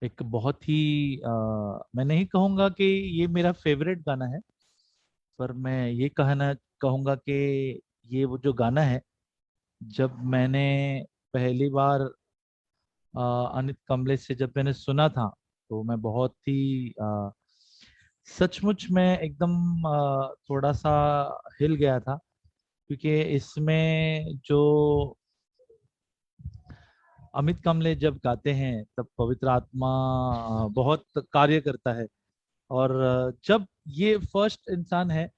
एक बहुत ही मैं नहीं कहूंगा कि ये मेरा फेवरेट गाना है, पर मैं ये कहना कहूंगा कि ये वो जो गाना है, जब मैंने पहली बार अनित कमलेश से जब मैंने सुना था, तो मैं बहुत ही सचमुच में एकदम थोड़ा सा हिल गया था। क्योंकि इसमें जो अमित कमले जब गाते हैं तब पवित्र आत्मा बहुत कार्य करता है। और जब ये फर्स्ट इंसान है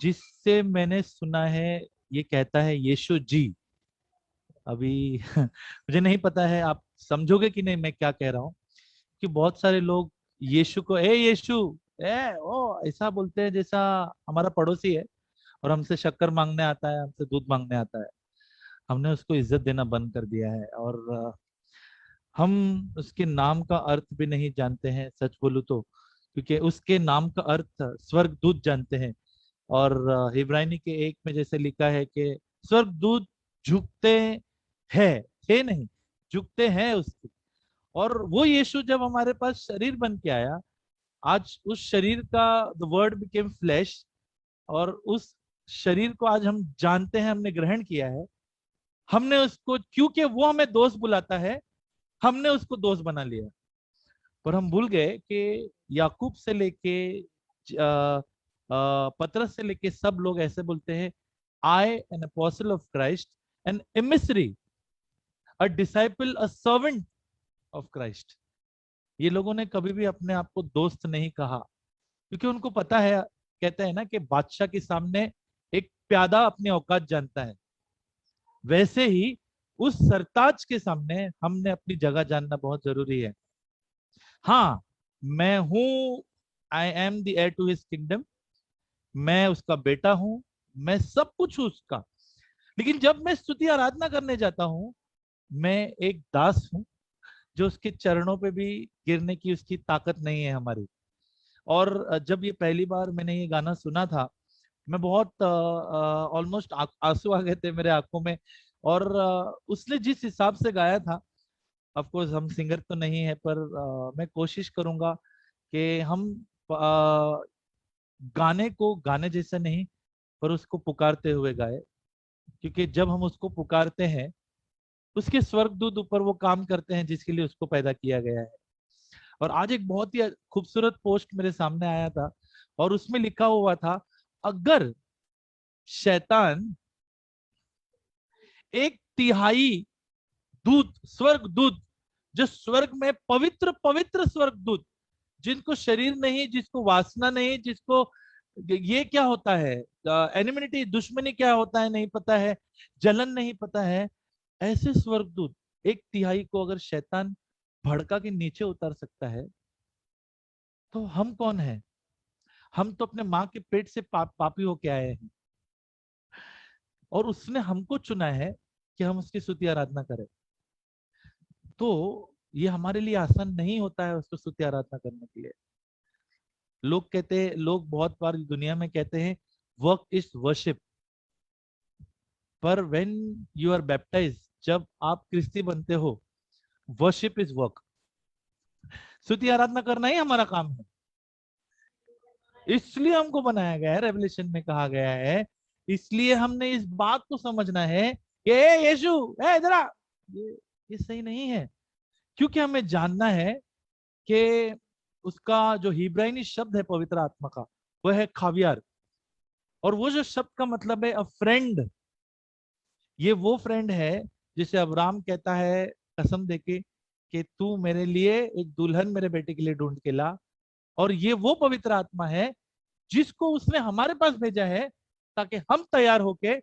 जिससे मैंने सुना है, ये कहता है यीशु जी। अभी मुझे नहीं पता है आप समझोगे कि नहीं मैं क्या कह रहा हूँ, कि बहुत सारे लोग यीशु को ए यीशु, ए ओ ऐसा बोलते हैं जैसा हमारा पड़ोसी है और हमसे शक्कर मांगने आता है, हमसे दूध मांगने आता है। हमने उसको इज्जत देना बंद कर दिया है, और हम उसके नाम का अर्थ भी नहीं जानते हैं, सच बोलूं तो। क्योंकि उसके नाम का अर्थ स्वर्गदूत जानते हैं। और इब्रानी के एक में जैसे लिखा है कि स्वर्गदूत झुकते हैं, थे नहीं, झुकते हैं उसके। और वो यीशु जब हमारे पास शरीर बन के आया, आज उस शरीर का द वर्ड बिकेम फ्लैश, और उस शरीर को आज हम जानते हैं, हमने ग्रहण किया है। हमने उसको, क्योंकि वो हमें दोस्त बुलाता है, हमने उसको दोस्त बना लिया। पर हम भूल गए कि याकूब से लेके पतरस से लेके सब लोग ऐसे बोलते हैं, I an apostle of Christ, an emissary, a disciple, a servant of Christ. ये लोगों ने कभी भी अपने आप को दोस्त नहीं कहा, क्योंकि उनको पता है, कहते हैं ना कि बादशाह के सामने एक प्यादा अपनी औकात जानता है। वैसे ही उस सरताज के सामने हमने अपनी जगह जानना बहुत जरूरी है। हाँ, मैं हूं, I am the heir to his kingdom, मैं उसका बेटा हूं, मैं सब कुछ हूं उसका। लेकिन जब मैं स्तुति आराधना करने जाता हूं, मैं एक दास हूं, जो उसके चरणों पे भी गिरने की उसकी ताकत नहीं है हमारी। और जब ये पहली बार मैंने ये गाना सुना था, मैं बहुत ऑलमोस्ट आंसू आ गए थे मेरे आंखों में। और उसने जिस हिसाब से गाया था, ऑफ कोर्स हम सिंगर तो नहीं है, पर मैं कोशिश करूंगा कि हम गाने को गाने जैसे नहीं, पर उसको पुकारते हुए गाए। क्योंकि जब हम उसको पुकारते हैं, उसके स्वर्गदूत ऊपर वो काम करते हैं जिसके लिए उसको पैदा किया गया है। और आज एक बहुत ही खूबसूरत पोस्ट मेरे सामने आया था, और उसमें लिखा हुआ था, अगर शैतान एक तिहाई दूत, स्वर्ग दूत, जो स्वर्ग में पवित्र पवित्र स्वर्ग दूत, जिनको शरीर नहीं, जिसको वासना नहीं, जिसको ये क्या होता है, एनिमिटी, दुश्मनी क्या होता है नहीं पता है, जलन नहीं पता है, ऐसे स्वर्गदूत एक तिहाई को अगर शैतान भड़का के नीचे उतार सकता है, तो हम कौन है? हम तो अपने माँ के पेट से पापी होके आए हैं, और उसने हमको चुना है कि हम उसकी स्तुति आराधना करें। तो ये हमारे लिए आसान नहीं होता है उसको स्तुति आराधना करने के लिए। लोग कहते हैं, लोग बहुत बार दुनिया में कहते हैं वर्क इज वर्शिप, पर व्हेन यू आर बैप्टाइज, जब आप क्रिस्ती बनते हो, वर्शिप इज वर्क। स्तुति आराधना करना ही हमारा काम है। इसलिए हमको बनाया गया है, रेवलेशन में कहा गया है। इसलिए हमने इस बात को समझना है कि ए यीशु, ए इधर आ, ये ये सही नहीं है। क्योंकि हमें जानना है कि उसका जो हिब्रानी शब्द है पवित्र आत्मा का, वह है खावियार। और वो जो शब्द का मतलब है अ फ्रेंड, ये वो फ्रेंड है जिसे अब्राम कहता है कसम देके कि तू मेरे लिए एक दुल्हन मेरे बेटे के लिए ढूंढ के ला। और ये वो पवित्र आत्मा है जिसको उसने हमारे पास भेजा है, ताकि हम तैयार होके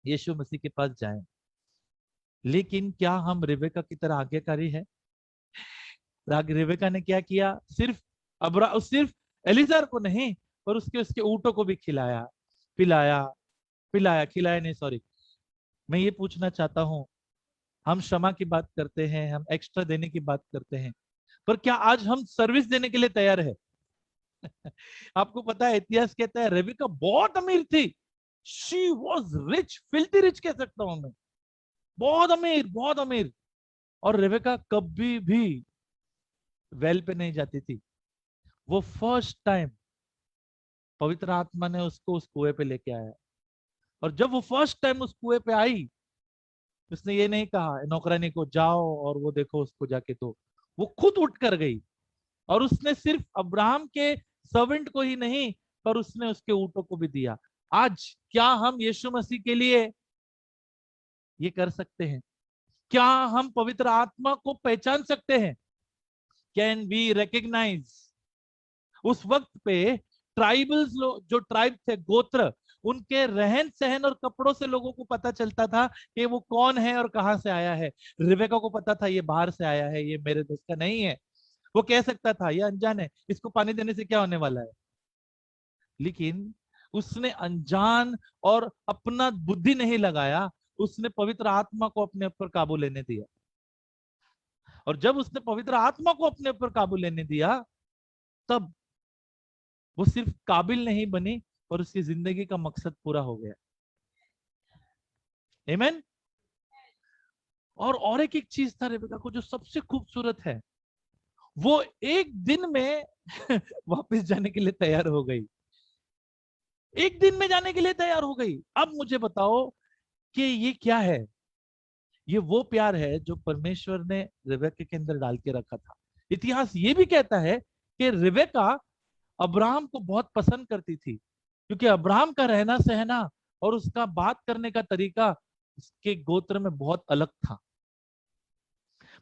यीशु मसीह के पास जाएं। लेकिन क्या हम रिबेका की तरह आज्ञाकारी है? रिबेका ने क्या किया? सिर्फ एलिजार को नहीं, पर उसके उसके ऊँटों को भी खिलाया, पिलाया, पिलाया, खिलाया नहीं, सॉरी। मैं ये पूछना चाहता हूँ, हम क्षमा की बात करते हैं, हम एक्स्ट्रा देने की बात करते हैं, पर क्या आज हम सर्विस देने के लिए तैयार है? आपको पता है, इतिहास कहता है रेबिका बहुत अमीर थी। She was rich, filthy rich कह सकता हूं मैं, बहुत अमीर, बहुत अमीर। और रेबेका कभी भी वेल पे नहीं जाती थी। वो फर्स्ट टाइम पवित्र आत्मा ने उसको उस कुएं पे लेके आया। और जब वो फर्स्ट टाइम उस कुएं पे आई, उसने ये नहीं कहा नौकरानी को जाओ और वो देखो उसको जाके, तो वो खुद उठ कर गई। और उसने सिर्फ अब्राहम के सर्वेंट को ही नहीं, पर उसने उसके ऊँटों को भी दिया। आज क्या हम यीशु मसीह के लिए ये कर सकते हैं? क्या हम पवित्र आत्मा को पहचान सकते हैं? Can we recognize? उस वक्त पे ट्राइबल्स लोग, जो ट्राइब थे, गोत्र, उनके रहन सहन और कपड़ों से लोगों को पता चलता था कि वो कौन है और कहां से आया है। रिबेका को पता था ये बाहर से आया है, ये मेरे देश का नहीं है। वो कह सकता था ये अनजान है, इसको पानी देने से क्या होने वाला है। लेकिन उसने अनजान और अपना बुद्धि नहीं लगाया, उसने पवित्र आत्मा को अपने ऊपर काबू लेने दिया। और जब उसने पवित्र आत्मा को अपने ऊपर काबू लेने दिया, तब वो सिर्फ काबिल नहीं बनी, और उसकी जिंदगी का मकसद पूरा हो गया। आमीन। और एक एक चीज था रेबेका को जो सबसे खूबसूरत है, वो एक दिन में वापस जाने के लिए तैयार हो गई। एक दिन में जाने के लिए तैयार हो गई। अब मुझे बताओ कि ये क्या है? ये वो प्यार है जो परमेश्वर ने रेबेका के अंदर डाल के रखा था। इतिहास ये भी कहता है कि रेबेका अब्राहम को बहुत पसंद करती थी, क्योंकि अब्राहम का रहना सहना और उसका बात करने का तरीका उसके गोत्र में बहुत अलग था।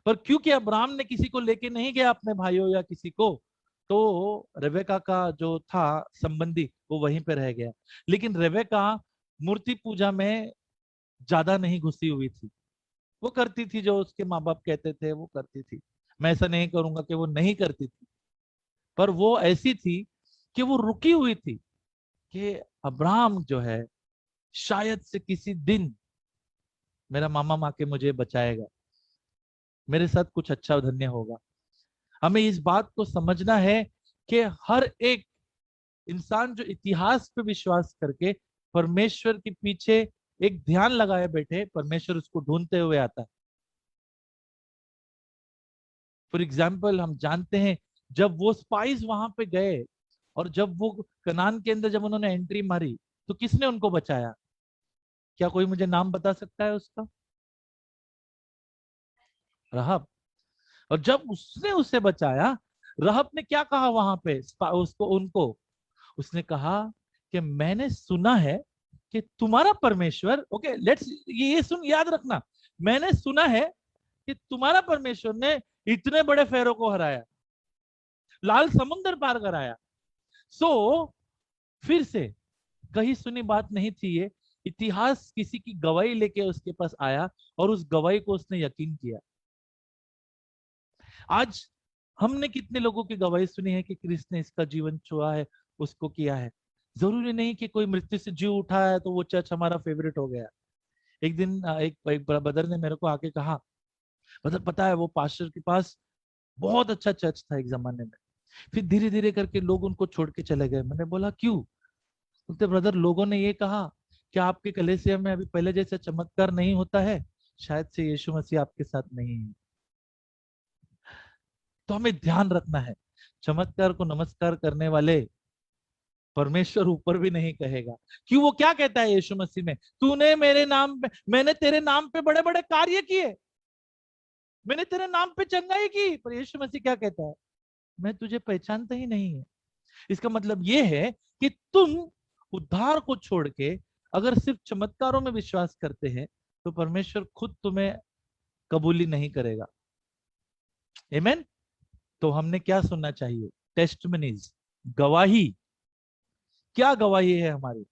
पर क्योंकि अब्राहम ने किसी को लेके नहीं गया, अपने भाइयों या किसी को, तो रेबेका का जो था संबंधी वो वहीं पे रह गया। लेकिन रेबेका मूर्ति पूजा में ज्यादा नहीं घुसी हुई थी। वो करती थी जो उसके माँ बाप कहते थे, वो करती थी। मैं ऐसा नहीं करूंगा कि वो नहीं करती थी, पर वो ऐसी थी कि वो रुकी हुई थी कि अब्राहम जो है शायद से किसी दिन मेरा मामा माँ के मुझे बचाएगा, मेरे साथ कुछ अच्छा धन्य होगा। हमें इस बात को समझना है कि हर एक इंसान जो इतिहास पे विश्वास करके परमेश्वर के पीछे एक ध्यान लगाए बैठे, परमेश्वर उसको ढूंढते हुए आता है। फॉर एग्जाम्पल, हम जानते हैं जब वो स्पाइस वहां पे गए और जब वो कनान के अंदर जब उन्होंने एंट्री मारी, तो किसने उनको बचाया? क्या कोई मुझे नाम बता सकता है उसका? रहब। और जब उसने उसे बचाया, रहब ने क्या कहा वहां पे उसको उनको? उसने कहा कि मैंने सुना है कि तुम्हारा परमेश्वर, ओके लेट्स, ये सुन, याद रखना, मैंने सुना है कि तुम्हारा परमेश्वर ने इतने बड़े फेरों को हराया, लाल समुद्र पार कराया। सो फिर से कहीं सुनी बात नहीं थी ये। इतिहास किसी की गवाही लेके उसके पास आया और उस गवाही को उसने यकीन किया। आज हमने कितने लोगों की गवाही सुनी है कि कृष्ण ने इसका जीवन छुआ है, उसको किया है। जरूरी नहीं कि कोई मृत्यु से जी उठा है तो वो चर्च हमारा फेवरेट हो गया। एक दिन एक ब्रदर ने मेरे को आके कहा, ब्रदर पता है वो पास्टर के पास बहुत अच्छा चर्च था एक जमाने में, फिर धीरे धीरे करके लोग उनको छोड़ के चले गए। मैंने बोला क्यों? बोलते ब्रदर लोगों ने ये कहा कि आपके कलीसिया में अभी पहले जैसा चमत्कार नहीं होता है, शायद से यीशु मसीह आपके साथ नहीं है। तो हमें ध्यान रखना है, चमत्कार को नमस्कार करने वाले परमेश्वर ऊपर भी नहीं कहेगा। क्यों? वो क्या कहता है यीशु मसीह में? तूने मेरे नाम पे, मैंने तेरे नाम पे बड़े बड़े कार्य किए, मैंने तेरे नाम पे चंगाई की। पर यीशु मसीह क्या कहता है? मैं तुझे पहचानता ही नहीं है। इसका मतलब ये है कि तुम उद्धार को छोड़ के अगर सिर्फ चमत्कारों में विश्वास करते हैं, तो परमेश्वर खुद तुम्हें कबूली नहीं करेगा। आमीन। तो हमने क्या सुनना चाहिए? टेस्टमनीज, गवाही। क्या गवाही है हमारी?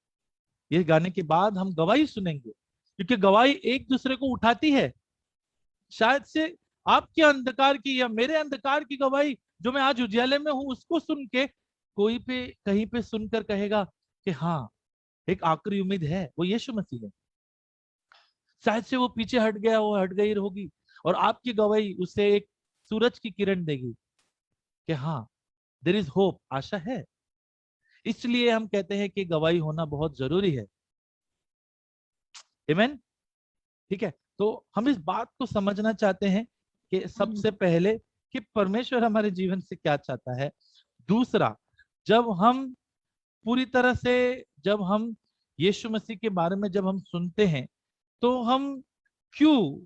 ये गाने के बाद हम गवाही सुनेंगे, क्योंकि गवाही एक दूसरे को उठाती है। शायद से आपके अंधकार की या मेरे अंधकार की गवाही, जो मैं आज उजाले में हूं, उसको सुन के कोई पे कहीं पे सुनकर कहेगा कि हाँ, एक आखिरी उम्मीद है, वो यीशु मसीह है। शायद से वो पीछे हट गया, वो हट गई होगी, और आपकी गवाही उसे एक सूरज की किरण देगी कि हाँ, देयर इज होप, आशा है। इसलिए हम कहते हैं कि गवाही होना बहुत जरूरी है। आमीन। ठीक है। तो हम इस बात को समझना चाहते हैं कि सबसे पहले कि परमेश्वर हमारे जीवन से क्या चाहता है। दूसरा, जब हम पूरी तरह से, जब हम यीशु मसीह के बारे में जब हम सुनते हैं, तो क्यों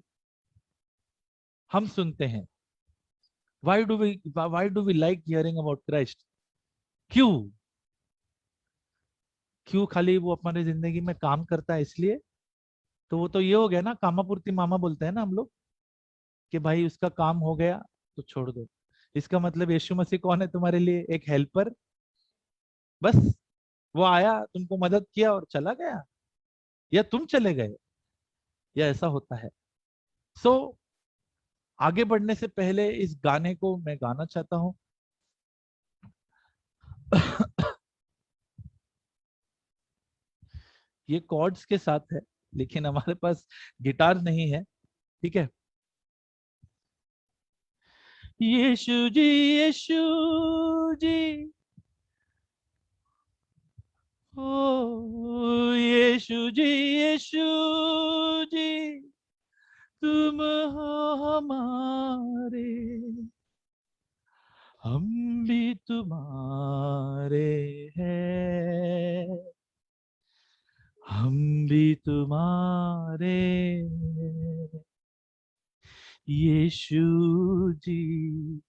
हम सुनते हैं? Why do we like hearing about Christ? क्यों? क्यों खाली वो हमारी जिंदगी में काम करता है इसलिए? तो वो तो ये हो गया ना, कामापूर्ति मामा बोलते हैं ना हम लोग, कि भाई उसका काम हो गया तो छोड़ दो। इसका मतलब यीशु मसीह कौन है तुम्हारे लिए? एक हेल्पर। बस वो आया, तुमको मदद किया और चला गया, या तुम चले गए, या ऐसा होता है। सो आगे बढ़ने से पहले इस गाने को मैं गाना चाहता हूँ। ये कॉर्ड्स के साथ है, लेकिन हमारे पास गिटार नहीं है। ठीक है। यीशु जी, यीशु जी, ओ यीशु जी, यीशु जी, तुम हो हमारे, हम भी तुम्हारे हैं, हम भी तुम्हारे हैं। यीशु जी,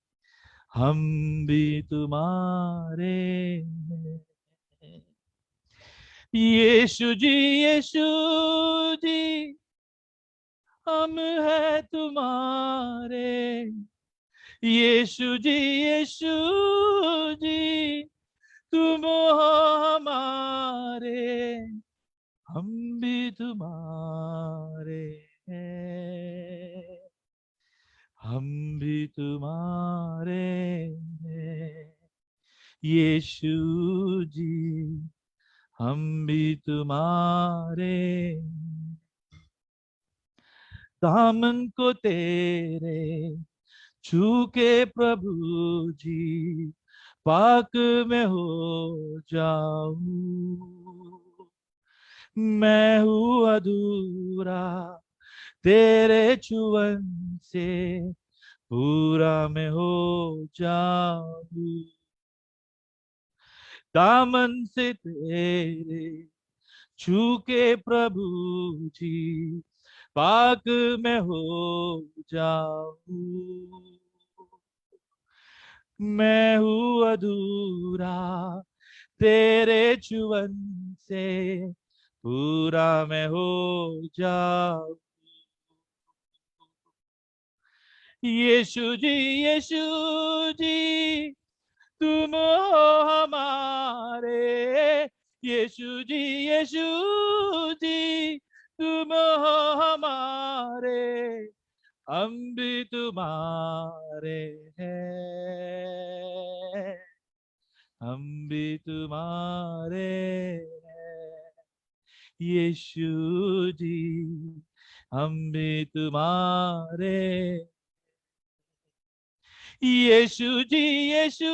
हम भी तुम्हारे हैं। यीशु जी, यीशु जी, हम है तुम्हारे। यीशु जी, यीशु जी, तुम हो हमारे, हम भी तुम्हारे हैं, हम भी तुम्हारे हैं। यीशु जी, हम भी तुम्हारे हैं। दामन को तेरे छू के प्रभु जी, पाक में हो जाऊं। मैं हूँ अधूरा, तेरे छुअन से पूरा मैं हो जाऊं। दामन से तेरे छू के प्रभु जी, पाक में हो जाऊं। मैं हूँ अधूरा, तेरे छुअन से पूरा मैं हो जाऊं। यीशु जी, यीशु जी, तुम हो हमारे। यीशु जी, यीशु जी, तुम हो हमारे, हम भी तुम्हारे हैं, हम भी तुम्हारे हैं। यीशु जी, हम भी तुम्हारे। यीशु जी, यीशु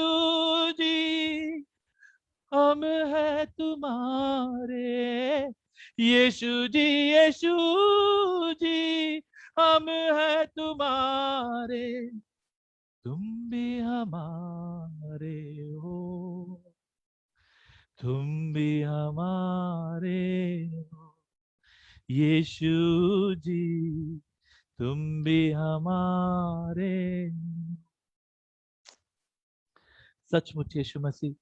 जी, हम है तुम्हारे। यीशु जी, यीशु जी, हम है तुम्हारे, तुम भी हमारे हो, तुम भी हमारे हो। यीशु जी, तुम भी हमारे। सचमुच यीशु मसीह,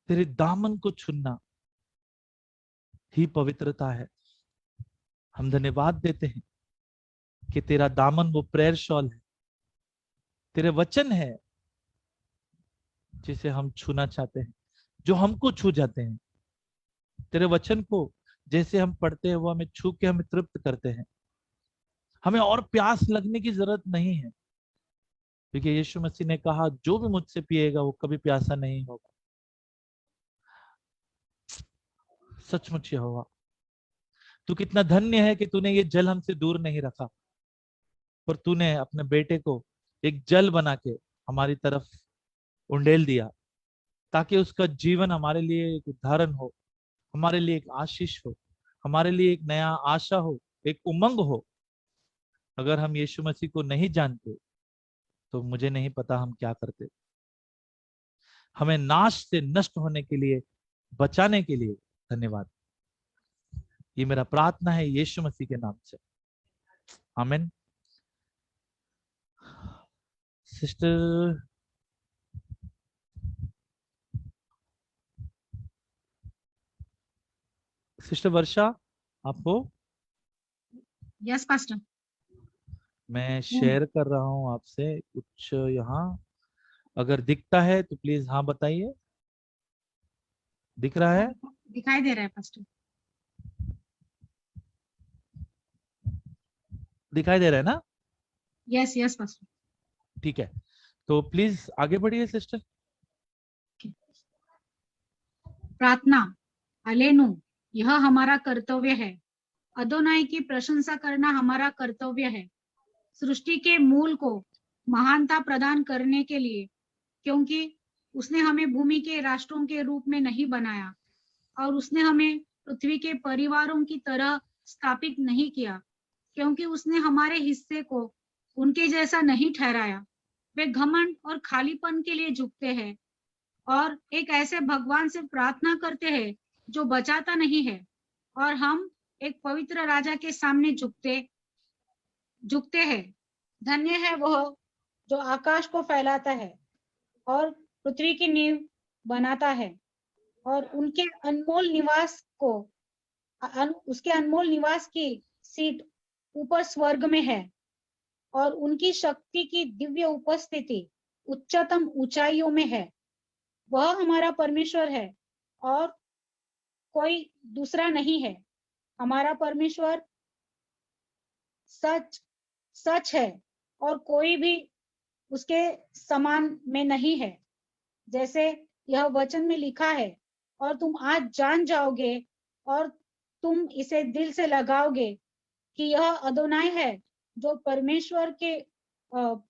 तेरे दामन को छूना ही पवित्रता है। हम धन्यवाद देते हैं कि तेरा दामन वो प्रेयर शॉल है, तेरे वचन है जिसे हम छूना चाहते हैं, जो हमको छू जाते हैं। तेरे वचन को जैसे हम पढ़ते हैं, वो हमें छू के हमें तृप्त करते हैं। हमें और प्यास लगने की जरूरत नहीं है, क्योंकि यीशु मसीह ने कहा जो भी मुझसे पिएगा वो कभी प्यासा नहीं होगा। सचमुच यहोवा, तू कितना धन्य है कि तूने ये जल हमसे दूर नहीं रखा, पर तूने अपने बेटे को एक जल बना के हमारी तरफ उंडेल दिया, ताकि उसका जीवन हमारे लिए एक उदाहरण हो, हमारे लिए एक आशीष हो, हमारे लिए एक नया आशा हो, एक उमंग हो। अगर हम यीशु मसीह को नहीं जानते तो मुझे नहीं पता हम क्या करते। हमें नाश से नष्ट होने के लिए, बचाने के लिए धन्यवाद। ये मेरा प्रार्थना है यीशु मसीह के नाम से, आमीन। सिस्टर वर्षा, आप हो? Yes pastor. मैं शेयर कर रहा हूं आपसे कुछ यहाँ, अगर दिखता है तो प्लीज हाँ बताइए। दिख रहा है? दिखाई दे रहा है पास्टर। दिखाई दे रहा है ना? Yes yes pastor. ठीक है, तो प्लीज आगे बढ़िए सिस्टर। प्रार्थना। अलेनु, यह हमारा कर्तव्य है। अदोनाई की प्रशंसा करना हमारा कर्तव्य है, सृष्टि के मूल को महानता प्रदान करने के लिए, क्योंकि उसने हमें भूमि के राष्ट्रों के रूप में नहीं बनाया और उसने हमें पृथ्वी के परिवारों की तरह स्थापित नहीं किया, क्योंकि उसने हमारे हिस्से को उनके जैसा नहीं ठहराया। वे घमंड और खालीपन के लिए झुकते हैं और एक ऐसे भगवान से प्रार्थना करते हैं जो बचाता नहीं है, और हम एक पवित्र राजा के सामने झुकते हैं। धन्य है वह जो आकाश को फैलाता है और पृथ्वी की नींव बनाता है, और उनके अनमोल निवास को उसके अनमोल निवास की सीट ऊपर स्वर्ग में है, और उनकी शक्ति की दिव्य उपस्थिति उच्चतम ऊंचाइयों में है। वह हमारा परमेश्वर है और कोई दूसरा नहीं है। हमारा परमेश्वर सच है और कोई भी उसके समान में नहीं है। जैसे यह वचन में लिखा है, और तुम आज जान जाओगे और तुम इसे दिल से लगाओगे कि यह अदोनाई है, जो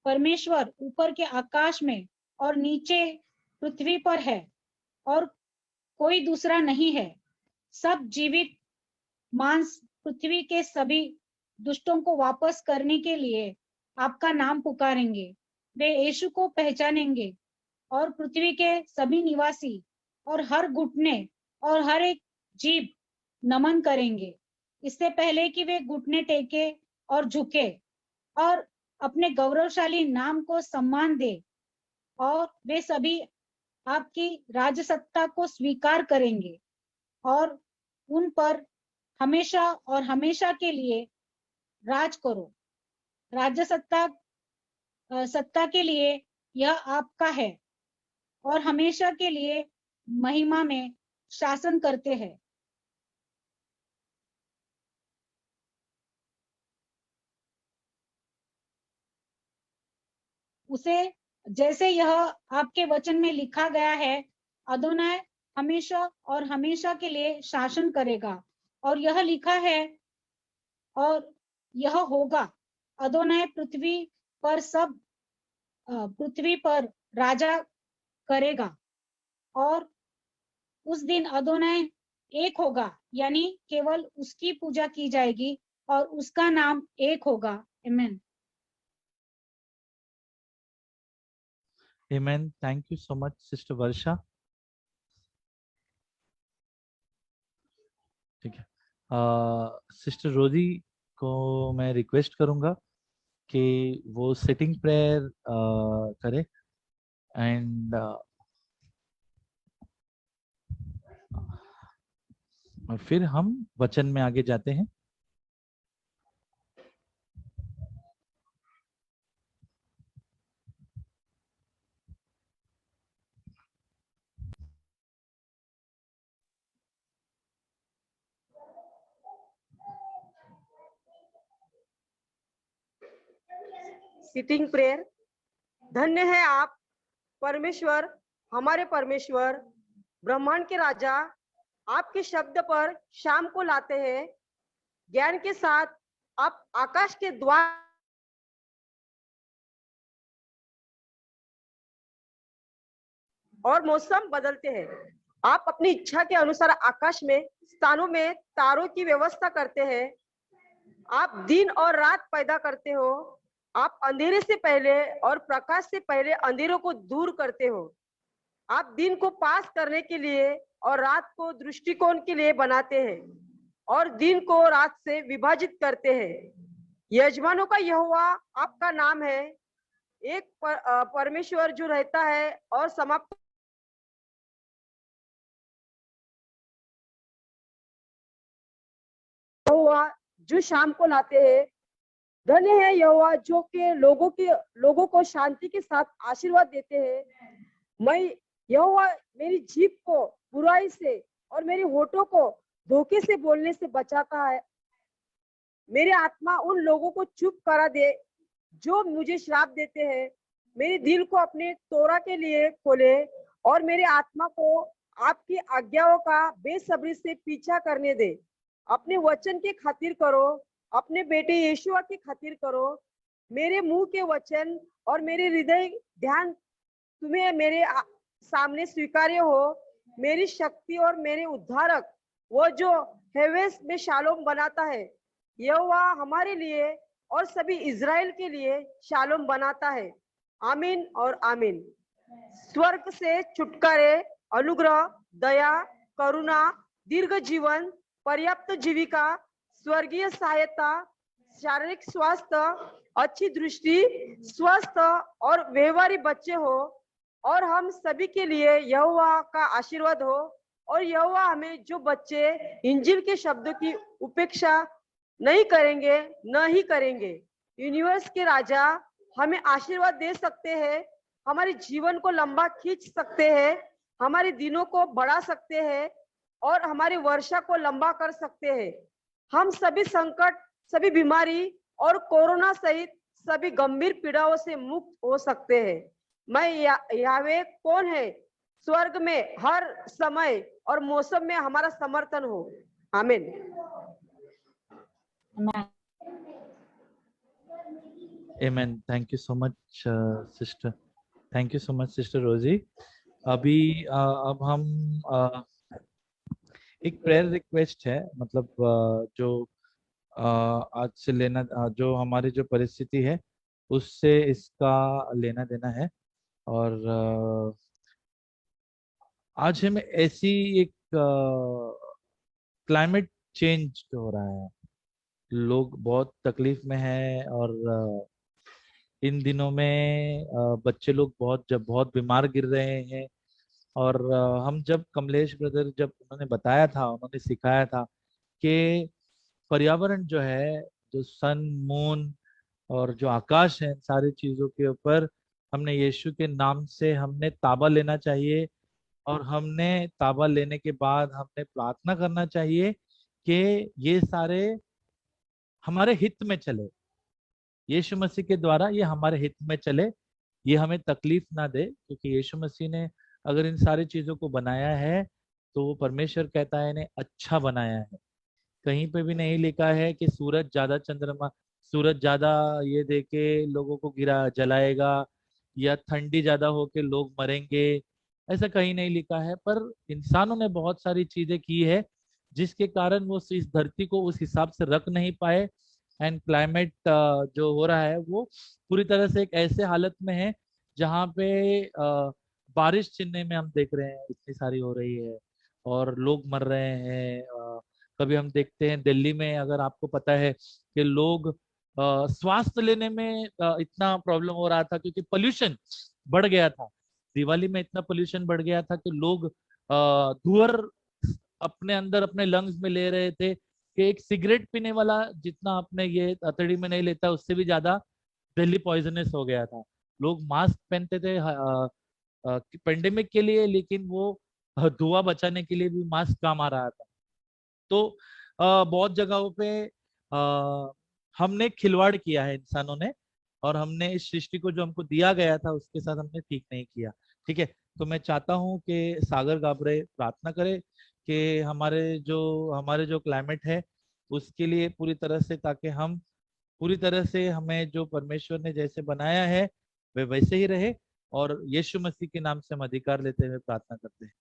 परमेश्वर ऊपर के आकाश में और नीचे पृथ्वी पर है, और कोई दूसरा नहीं है। सब जीवित मांस पृथ्वी के सभी दुष्टों को वापस करने के लिए आपका नाम पुकारेंगे। वे यीशु को पहचानेंगे और पृथ्वी के सभी निवासी और हर घुटने और हर एक जीभ नमन करेंगे, इससे पहले कि वे घुटने टेके और झुके और अपने गौरवशाली नाम को सम्मान दे, और वे सभी आपकी राजसत्ता को स्वीकार करेंगे और उन पर हमेशा और हमेशा के लिए राज करो। राज्य सत्ता के लिए यह आपका है और हमेशा के लिए महिमा में शासन करते हैं। उसे जैसे यह आपके वचन में लिखा गया है, अदोनाई हमेशा और हमेशा के लिए शासन करेगा। और यह लिखा है और यह होगा, अदोनाई पृथ्वी पर राजा करेगा, और उस दिन अदोनाई एक होगा, यानी केवल उसकी पूजा की जाएगी और उसका नाम एक होगा। आमीन। आमीन। Thank you so much sister Varsha. ठीक है, सिस्टर रोजी को मैं रिक्वेस्ट करूंगा कि वो सेटिंग प्रेयर करे, एंड फिर हम वचन में आगे जाते हैं। Sitting prayer. धन्य है आप परमेश्वर, हमारे परमेश्वर, ब्रह्मांड के राजा। आपके शब्द पर शाम को लाते हैं। ज्ञान के साथ आप आकाश के द्वार और मौसम बदलते हैं। आप अपनी इच्छा के अनुसार आकाश में स्थानों में तारों की व्यवस्था करते हैं। आप दिन और रात पैदा करते हो। आप अंधेरे से पहले और प्रकाश से पहले अंधेरों को दूर करते हो। आप दिन को पास करने के लिए और रात को दृष्टिकोण के लिए बनाते हैं और दिन को रात से विभाजित करते हैं। यजमानों का यहोवा आपका नाम है, एक परमेश्वर जो रहता है और समाप्त यहोवा जो शाम को लाते हैं। धन्य है यहोवा जो के लोगों को शांति के साथ आशीर्वाद देते हैं। मैं यहोवा मेरी जीभ को बुराई से और मेरे होठों को धोखे से बोलने से बचाता है। मेरी आत्मा उन लोगों को चुप करा दे जो मुझे श्राप देते हैं। मेरे दिल को अपने तोरा के लिए खोले और मेरे आत्मा को आपकी आज्ञाओं का बेसब्री से पीछा करने दे। अपने वचन की खातिर करो, अपने बेटे यीशुआ की खातिर करो। मेरे मुंह के वचन और मेरे हृदय ध्यान तुम्हें मेरे सामने स्वीकार्य हो। मेरी शक्ति और मेरे उद्धारक वो जो हेवेस में शालोम बनाता है, यहोवा हमारे लिए और सभी इज़राइल के लिए शालोम बनाता है। आमीन और आमीन। स्वर्ग से छुटकारे, अनुग्रह, दया, करुणा, दीर्घ जीवन, पर्याप्त जीविका, स्वर्गीय सहायता, शारीरिक स्वास्थ्य, अच्छी दृष्टि, स्वस्थ और व्यवहारी बच्चे हो और हम सभी के लिए यहोवा का आशीर्वाद हो। और यहोवा हमें जो बच्चे इंजिल के शब्दों की उपेक्षा नहीं करेंगे, न ही करेंगे। यूनिवर्स के राजा हमें आशीर्वाद दे सकते हैं, हमारे जीवन को लंबा खींच सकते हैं, हमारे दिनों को बढ़ा सकते हैं और हमारी वर्षा को लंबा कर सकते हैं। हम सभी संकट, सभी बीमारी और कोरोना सहित सभी गंभीर पीड़ाओं से मुक्त हो सकते हैं। मैं यावे कौन है, स्वर्ग में हर समय और मौसम में हमारा समर्थन हो। आमीन। Amen. Thank you so much, sister. Thank you so much, sister Rosie. अभी अब हम एक प्रेयर रिक्वेस्ट है, मतलब जो आज से लेना, जो हमारी जो परिस्थिति है उससे इसका लेना देना है। और आज हमें ऐसी एक क्लाइमेट चेंज हो रहा है, लोग बहुत तकलीफ में हैं और इन दिनों में बच्चे लोग बहुत बीमार गिर रहे हैं। और हम जब कमलेश ब्रदर जब उन्होंने बताया था, उन्होंने सिखाया था कि पर्यावरण जो है, जो सन मून और जो आकाश है, इन सारी चीजों के ऊपर हमने यीशु के नाम से हमने ताबा लेना चाहिए। और हमने ताबा लेने के बाद हमने प्रार्थना करना चाहिए कि ये सारे हमारे हित में चले, यीशु मसीह के द्वारा ये हमारे हित में चले, ये हमें तकलीफ ना दे। क्योंकि यीशु मसीह ने अगर इन सारी चीजों को बनाया है तो वो परमेश्वर कहता है इन्हें अच्छा बनाया है। कहीं पे भी नहीं लिखा है कि सूरज ज्यादा ये दे के लोगों को गिरा जलाएगा या ठंडी ज्यादा होके लोग मरेंगे, ऐसा कहीं नहीं लिखा है। पर इंसानों ने बहुत सारी चीजें की है जिसके कारण वो इस धरती को उस हिसाब से रख नहीं पाए। एंड क्लाइमेट जो हो रहा है वो पूरी तरह से एक ऐसे हालत में है जहाँ पे बारिश चेन्नई में हम देख रहे हैं इतनी सारी हो रही है और लोग मर रहे हैं। कभी हम देखते हैं दिल्ली में, अगर आपको पता है कि लोग स्वास्थ्य लेने में इतना प्रॉब्लम हो रहा था क्योंकि पोल्यूशन बढ़ गया था। दिवाली में इतना पोल्यूशन बढ़ गया था कि लोग धुआं अपने अंदर अपने लंग्स में ले रहे थे कि एक सिगरेट पीने वाला जितना अपने ये अतड़ी में नहीं लेता उससे भी ज्यादा दिल्ली पॉइजनस हो गया था। लोग मास्क पहनते थे पेंडेमिक के लिए, लेकिन वो धुआं बचाने के लिए भी मास्क काम आ रहा था। तो बहुत जगहों पे हमने खिलवाड़ किया है इंसानों ने, और हमने इस सृष्टि को जो हमको दिया गया था उसके साथ हमने ठीक नहीं किया। ठीक है, तो मैं चाहता हूँ कि सागर गाबरे प्रार्थना करे कि हमारे जो क्लाइमेट है उसके लिए पूरी तरह से, ताकि हम पूरी तरह से हमें जो परमेश्वर ने जैसे बनाया है वे वैसे ही रहे। और यीशु मसीह के नाम से हम अधिकार लेते हुए प्रार्थना करते हैं।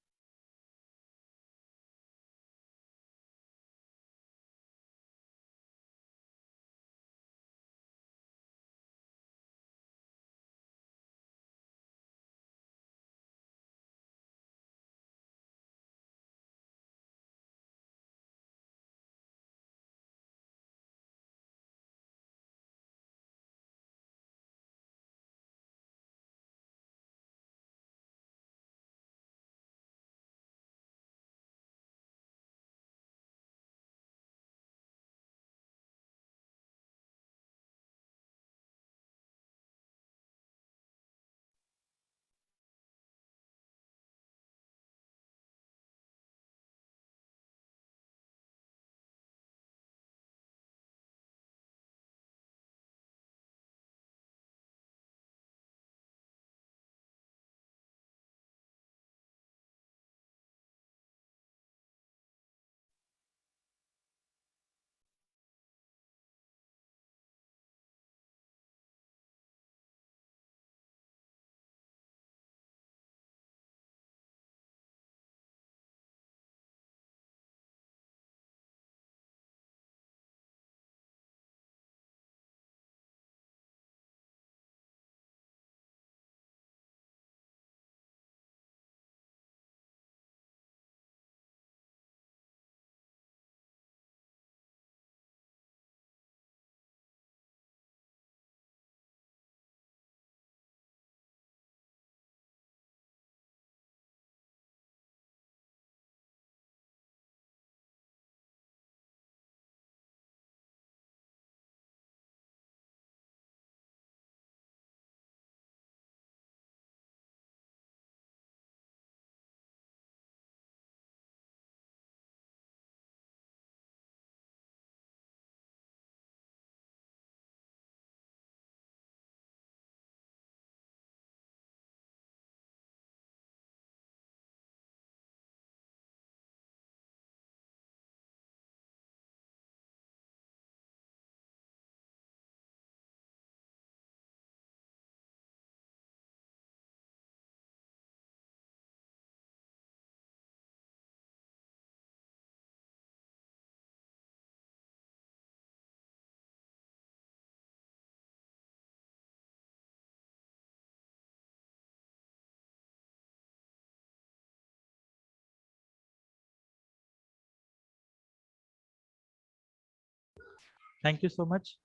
Thank you so much.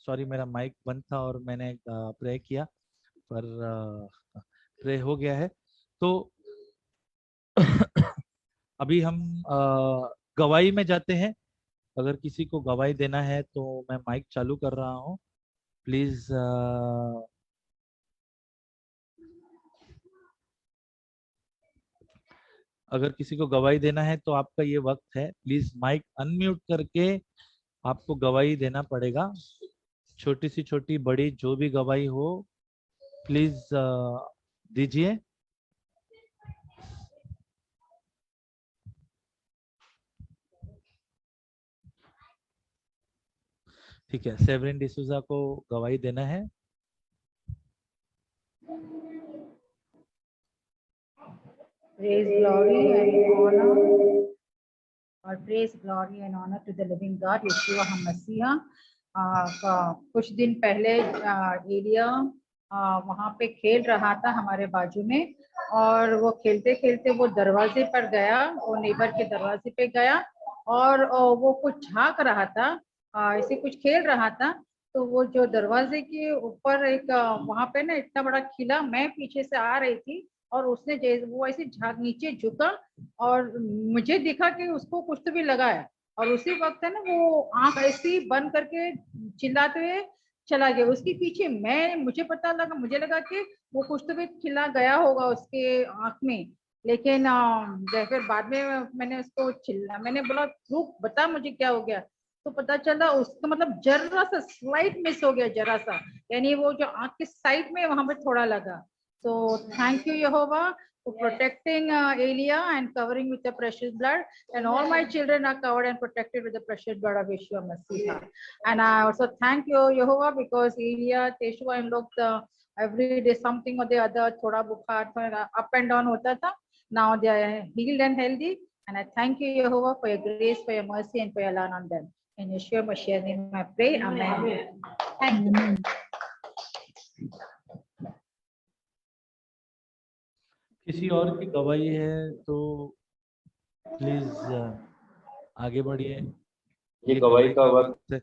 Sorry मेरा माइक बंद था और मैंने प्रे किया, पर प्रे हो गया है। तो अभी हम गवाही में जाते हैं। अगर किसी को गवाही देना है तो मैं माइक चालू कर रहा हूँ, प्लीज। अगर किसी को गवाही देना है तो आपका ये वक्त है, प्लीज माइक अनम्यूट करके आपको गवाही देना पड़ेगा। छोटी सी छोटी बड़ी जो भी गवाही हो, प्लीज दीजिए। ठीक है, सेवरिन डिसूजा को गवाही देना है। Praise, glory and honor, or praise, glory and honor to the living God, यीशु मसीहा। कुछ दिन पहले एलिया वहाँ पे खेल रहा था हमारे बाजू में, और वो खेलते खेलते वो दरवाजे पर गया, वो नेबर के दरवाजे पे गया, और वो कुछ झांक रहा था, ऐसे कुछ खेल रहा था। तो वो जो दरवाजे के ऊपर एक वहाँ पे ना इतना बड़ा खिला, मैं पीछे से आ रही थी, और उसने वो ऐसे झांक नीचे झुका, और मुझे दिखा कि उसको कुछ तो भी लगा है, और उसी वक्त है ना वो आंख ऐसी बंद करके चिल्लाते हुए चला गया। उसके पीछे मुझे पता लगा, मुझे लगा कि वो कुछ तो भी खिला गया होगा उसके आंख में। लेकिन फिर बाद में मैंने बोला रुक, बता मुझे क्या हो गया। तो पता चला उसका मतलब जरा सा स्लाइट मिस हो गया, जरा सा, यानी वो जो आंख के साइड में वहां पे थोड़ा लगा। So thank you, Jehovah, for protecting Elia and covering with the precious blood. And all my children are covered and protected with the precious blood of Yeshua Messiah. And I also thank you, Jehovah, because Elia, Teshua, and look, every day something or the other, thoda bukhar, up and down hota tha. Now they are healed and healthy. And I thank you, Jehovah, for your grace, for your mercy, and for your love on them. In Yeshua Mashiach's name I pray. Amen. Thank you. किसी और की गवाही है तो please आगे बढ़िए। ये गवाही का वक्त,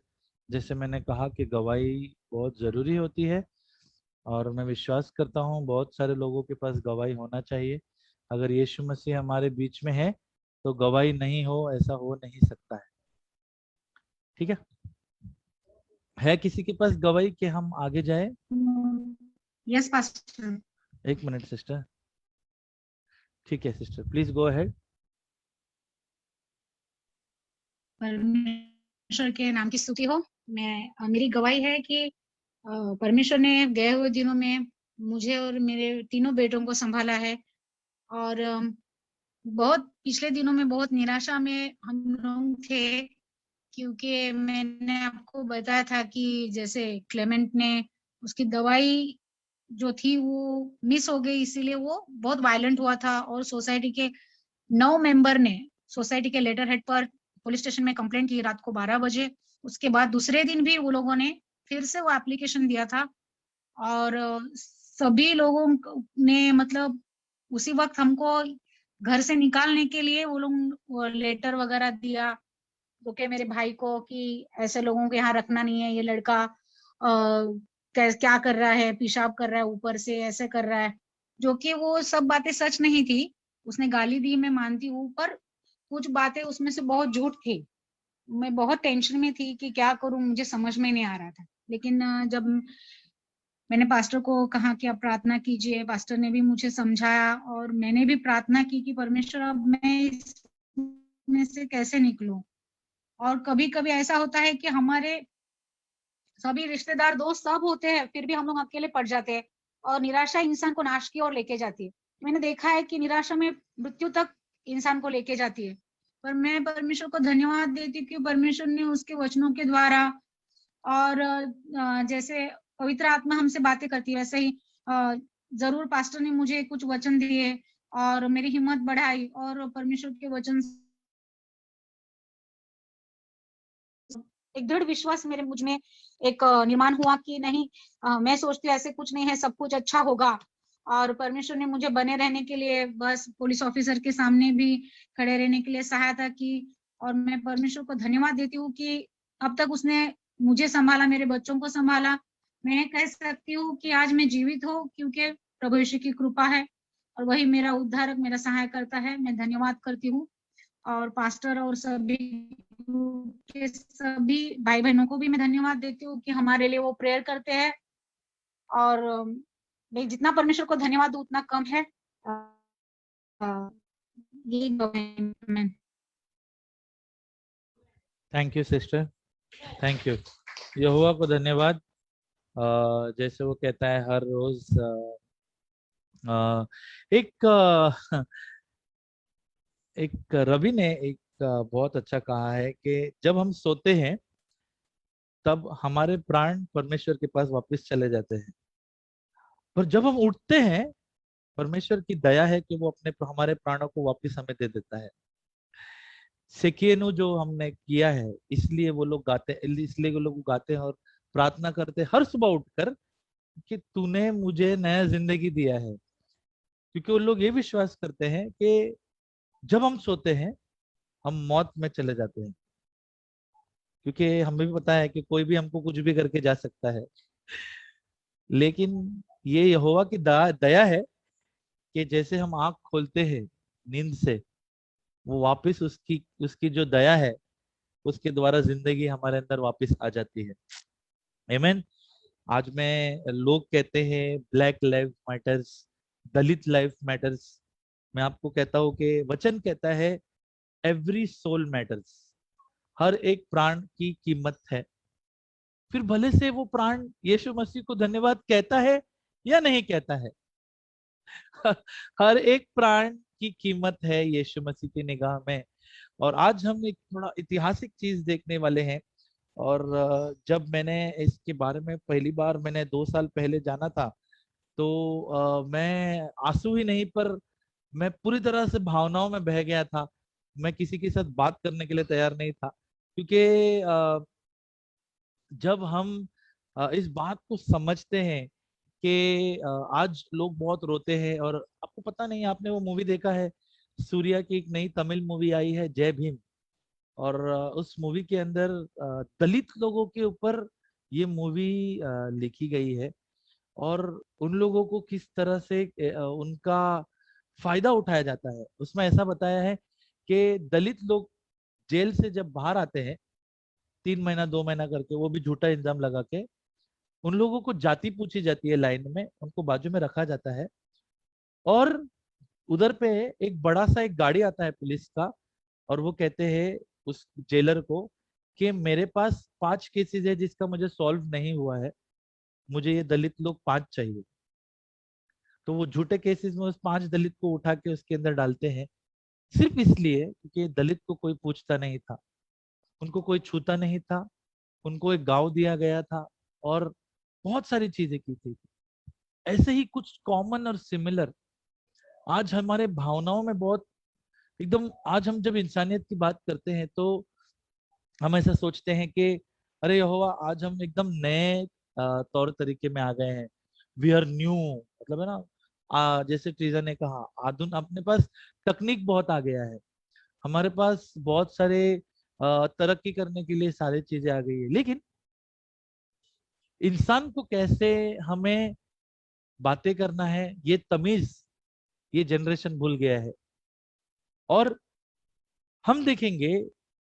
जैसे मैंने कहा कि गवाही बहुत जरूरी होती है, और मैं विश्वास करता हूँ बहुत सारे लोगों के पास गवाही होना चाहिए। अगर यीशु मसीह हमारे बीच में है तो गवाही नहीं हो ऐसा हो नहीं सकता है। ठीक है किसी के पास गवाही कि हम आगे जाए? Yes pastor. एक मिनट सिस्टर। ठीक है सिस्टर, प्लीज गो अहेड। परमेश्वर के नाम की स्तुति हो। मेरी गवाही है कि परमेश्वर ने गए हुए दिनों में मुझे और मेरे तीनों बेटों को संभाला है, और बहुत पिछले दिनों में बहुत निराशा में हम लोग थे, क्योंकि मैंने आपको बताया था कि जैसे क्लेमेंट ने उसकी दवाई जो थी वो मिस हो गई, इसीलिए वो बहुत वायलेंट हुआ था, और सोसाइटी के 9 मेंबर ने सोसाइटी के लेटर हेड पर पुलिस स्टेशन में कंप्लेंट की रात को 12 बजे। उसके बाद दूसरे दिन भी वो लोगों ने फिर से वो एप्लीकेशन दिया था, और सभी लोगों ने मतलब उसी वक्त हमको घर से निकालने के लिए वो लोग लेटर वगैरह दिया, तो मेरे भाई को कि ऐसे लोगों को यहाँ रखना नहीं है, ये लड़का क्या कर रहा है, पेशाब कर रहा है ऊपर से, ऐसे कर रहा है, जो कि वो सब बातें सच नहीं थी। उसने गाली दी, मैं मानती हूँ, पर कुछ बातें उसमें से बहुत झूठ थी। मैं बहुत टेंशन में थी कि क्या करूं, मुझे समझ में नहीं आ रहा था। लेकिन जब मैंने पास्टर को कहा कि आप प्रार्थना कीजिए, पास्टर ने भी मुझे समझाया, और मैंने भी प्रार्थना की कि परमेश्वर अब मैं इसमें से कैसे निकलूं। और कभी कभी ऐसा होता है कि हमारे सभी रिश्तेदार दोस्त सब होते हैं, फिर भी हम लोग अकेले पड़ जाते हैं, और निराशा इंसान को नाश की ओर लेके जाती है। मैंने देखा है कि निराशा में मृत्यु तक इंसान को लेके जाती है। पर मैं परमेश्वर को धन्यवाद देती हूँ कि परमेश्वर ने उसके वचनों के द्वारा, और जैसे पवित्र आत्मा हमसे बातें करती है, वैसे ही जरूर पास्टर ने मुझे कुछ वचन दिए और मेरी हिम्मत बढ़ाई, और परमेश्वर के वचन एक दृढ़ विश्वास मुझ में एक निर्माण हुआ कि नहीं, मैं सोचती हूँ ऐसे कुछ नहीं है, सब कुछ अच्छा होगा। और परमेश्वर ने मुझे बने रहने के लिए, बस पुलिस ऑफिसर के सामने भी खड़े रहने के लिए सहायता की, और मैं परमेश्वर को धन्यवाद देती हूँ कि अब तक उसने मुझे संभाला, मेरे बच्चों को संभाला। मैं कह सकती हूँ कि आज मैं जीवित हूँ क्योंकि प्रभु यीशु की कृपा है और वही मेरा उद्धारक, मेरा सहाय करता है। मैं धन्यवाद करती हूँ और पास्टर और सभी के सभी भाई बहनों को भी मैं धन्यवाद देती हूँ कि हमारे लिए वो प्रेयर करते हैं। और मैं जितना परमेश्वर को धन्यवाद दूं उतना कम है। ये मैं thank you sister, thank you. यहोवा को धन्यवाद। जैसे वो कहता है हर रोज एक एक रवि ने एक बहुत अच्छा कहा है कि जब हम सोते हैं तब हमारे प्राण परमेश्वर के पास वापस चले जाते हैं, पर जब हम उठते हैं परमेश्वर की दया है कि वो अपने हमारे प्राणों को वापस हमें दे देता है। सेकियनु जो हमने किया है, इसलिए वो लोग गाते, इसलिए वो लोग गाते हैं और प्रार्थना करते हैं हर सुबह उठकर कि तूने मुझे नया जिंदगी दिया है। क्योंकि वो लोग ये विश्वास करते हैं कि जब हम सोते हैं हम मौत में चले जाते हैं, क्योंकि हमें भी पता है कि कोई भी हमको कुछ भी करके जा सकता है। लेकिन ये यहोवा की दया है कि जैसे हम आंख खोलते हैं नींद से, वो वापस उसकी उसकी जो दया है उसके द्वारा जिंदगी हमारे अंदर वापस आ जाती है। आमीन। आज में लोग कहते हैं ब्लैक लाइफ मैटर्स, दलित लाइफ मैटर्स। मैं आपको कहता हूँ कि वचन कहता है एवरी सोल मैटर्स, हर एक प्राण की कीमत है। फिर भले से वो प्राण यीशु मसीह को धन्यवाद कहता है या नहीं कहता है, हर एक प्राण की कीमत है यीशु मसीह की निगाह में। और आज हम एक थोड़ा ऐतिहासिक चीज देखने वाले हैं। और जब मैंने इसके बारे में पहली बार मैंने 2 साल पहले जाना था, तो मैं आंसू ही नहीं पर मैं पूरी तरह से भावनाओं में बह गया था। मैं किसी के साथ बात करने के लिए तैयार नहीं था, क्योंकि जब हम इस बात को समझते हैं कि आज लोग बहुत रोते हैं। और आपको पता नहीं, आपने वो मूवी देखा है, सूर्या की एक नई तमिल मूवी आई है जय भीम। और उस मूवी के अंदर दलित लोगों के ऊपर ये मूवी लिखी गई है और उन लोगों को किस तरह से उनका फायदा उठाया जाता है। उसमें ऐसा बताया है कि दलित लोग जेल से जब बाहर आते हैं 3 महीना 2 महीना करके, वो भी झूठा इल्जाम लगा के, उन लोगों को जाति पूछी जाती है, लाइन में उनको बाजू में रखा जाता है। और उधर पे एक बड़ा सा एक गाड़ी आता है पुलिस का, और वो कहते हैं उस जेलर को कि मेरे पास 5 केसेस है जिसका मुझे सॉल्व नहीं हुआ है, मुझे ये दलित लोग 5 चाहिए। तो वो झूठे केसेस में उस 5 दलित को उठा के उसके अंदर डालते हैं, सिर्फ इसलिए क्योंकि दलित को कोई पूछता नहीं था, उनको कोई छूता नहीं था, उनको एक गांव दिया गया था और बहुत सारी चीजें की थी। ऐसे ही कुछ कॉमन और सिमिलर आज हमारे भावनाओं में बहुत एकदम, आज हम जब इंसानियत की बात करते हैं तो हम ऐसा सोचते हैं कि अरे यहोवा आज हम एकदम नए तौर तरीके में आ गए हैं, वी आर न्यू, मतलब है ना। जैसे ट्रीजा ने कहा, अपने पास तकनीक बहुत आ गया है, हमारे पास बहुत सारे तरक्की करने के लिए सारी चीजें आ गई है। लेकिन इंसान को कैसे हमें बातें करना है ये तमीज ये जनरेशन भूल गया है। और हम देखेंगे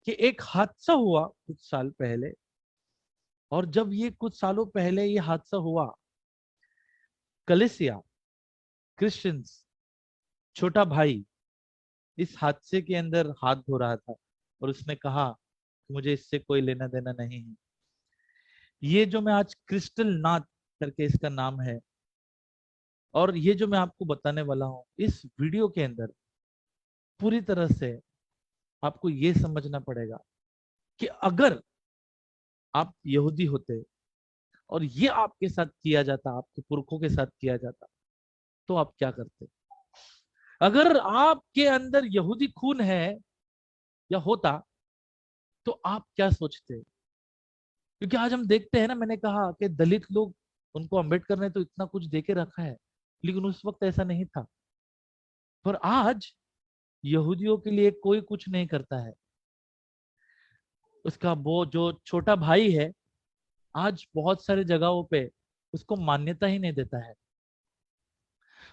कि एक हादसा हुआ कुछ साल पहले, और जब ये कुछ सालों पहले ये हादसा हुआ, कलीसिया क्रिश्चियंस छोटा भाई इस हादसे के अंदर हाथ धो रहा था और उसने कहा कि मुझे इससे कोई लेना देना नहीं है। ये जो मैं आज क्रिस्टल नाथ करके इसका नाम है, और ये जो मैं आपको बताने वाला हूं इस वीडियो के अंदर पूरी तरह से आपको ये समझना पड़ेगा कि अगर आप यहूदी होते और ये आपके साथ किया जाता, आपके पुरखों के साथ किया जाता, तो आप क्या करते? अगर आपके अंदर यहूदी खून है या होता तो आप क्या सोचते? क्योंकि आज हम देखते हैं ना, मैंने कहा कि दलित लोग, उनको अंबेडकर ने तो इतना कुछ देके रखा है, लेकिन उस वक्त ऐसा नहीं था। पर आज यहूदियों के लिए कोई कुछ नहीं करता है। उसका वो जो छोटा भाई है आज बहुत सारे जगहों पे उसको मान्यता ही नहीं देता है।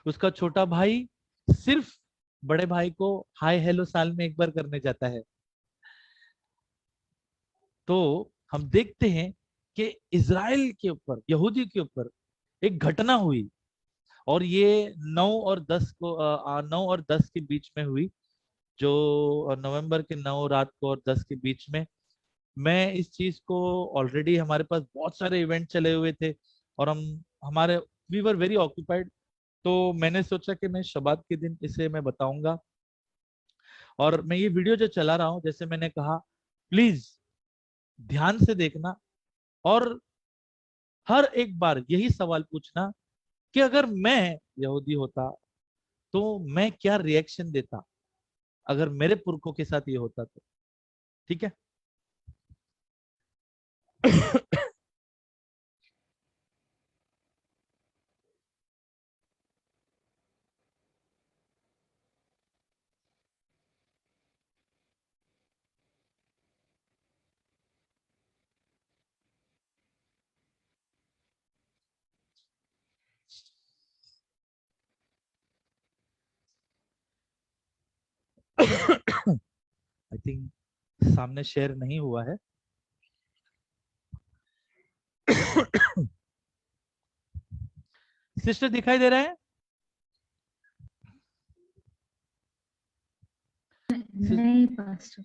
उसका छोटा भाई सिर्फ बड़े भाई को हाय हेलो साल में एक बार करने जाता है। तो हम देखते हैं कि इजराइल के ऊपर, यहूदी के ऊपर एक घटना हुई, और ये 9 और 10 को 9 और 10 के बीच में हुई, जो नवंबर के 9 रात को और 10 के बीच में। मैं इस चीज को ऑलरेडी, हमारे पास बहुत सारे इवेंट चले हुए थे और हमारे वी वर वेरी ऑक्यूपाइड, तो मैंने सोचा कि मैं शबात के दिन इसे मैं बताऊंगा। और मैं ये वीडियो जो चला रहा हूँ, जैसे मैंने कहा, प्लीज ध्यान से देखना और हर एक बार यही सवाल पूछना कि अगर मैं यहूदी होता तो मैं क्या रिएक्शन देता अगर मेरे पुरखों के साथ ये होता तो। ठीक है। आई थिंक सामने शेयर नहीं हुआ है। सिस्टर दिखाई दे रहा है? नहीं पास्टर।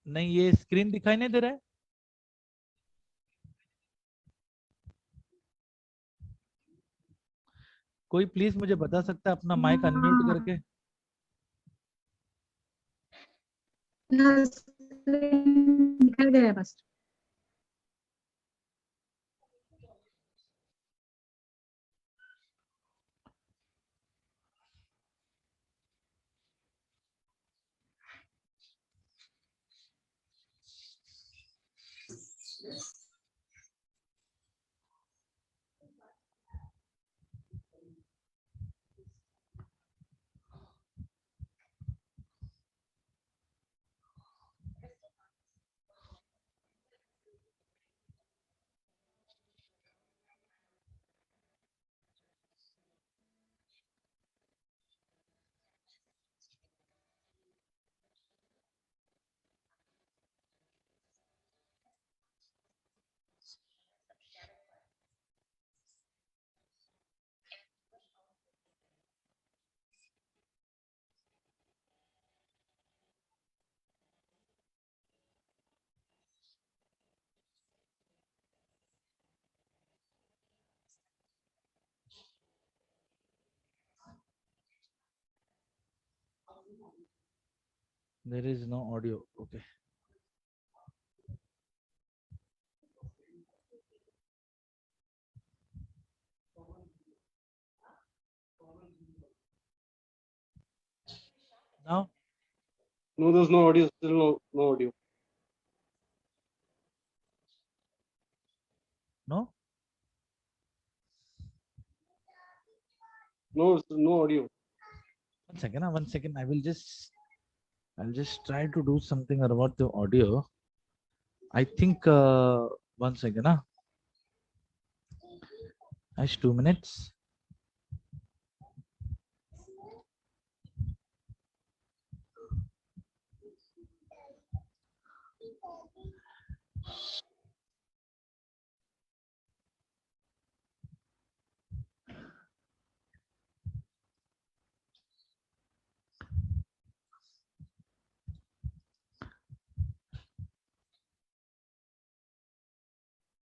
नहीं, ये स्क्रीन दिखाई नहीं दे रहा है। कोई प्लीज मुझे बता सकता है अपना माइक अनम्यूट करके? दिखाई दे रहा है pastor. There is no audio. Okay. Now? No, there's no audio. Still no audio. No? No, no audio. 1 second. 1 second. I'll just try to do something about the audio. I think 1 second. Nice, 2 minutes.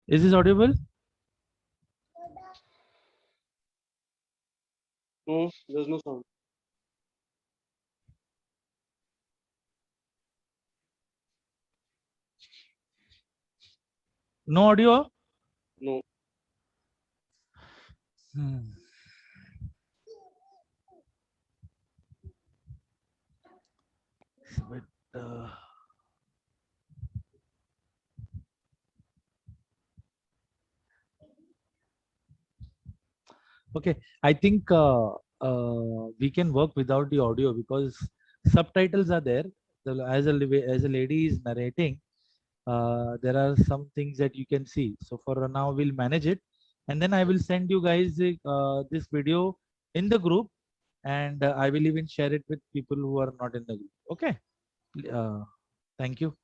Is this audible? No, there's no sound. No audio? No. But, okay, I think we can work without the audio because subtitles are there. As a lady is narrating, there are some things that you can see. So for now, we'll manage it, and then I will send you guys this video in the group, and I will even share it with people who are not in the group. Okay. Thank you.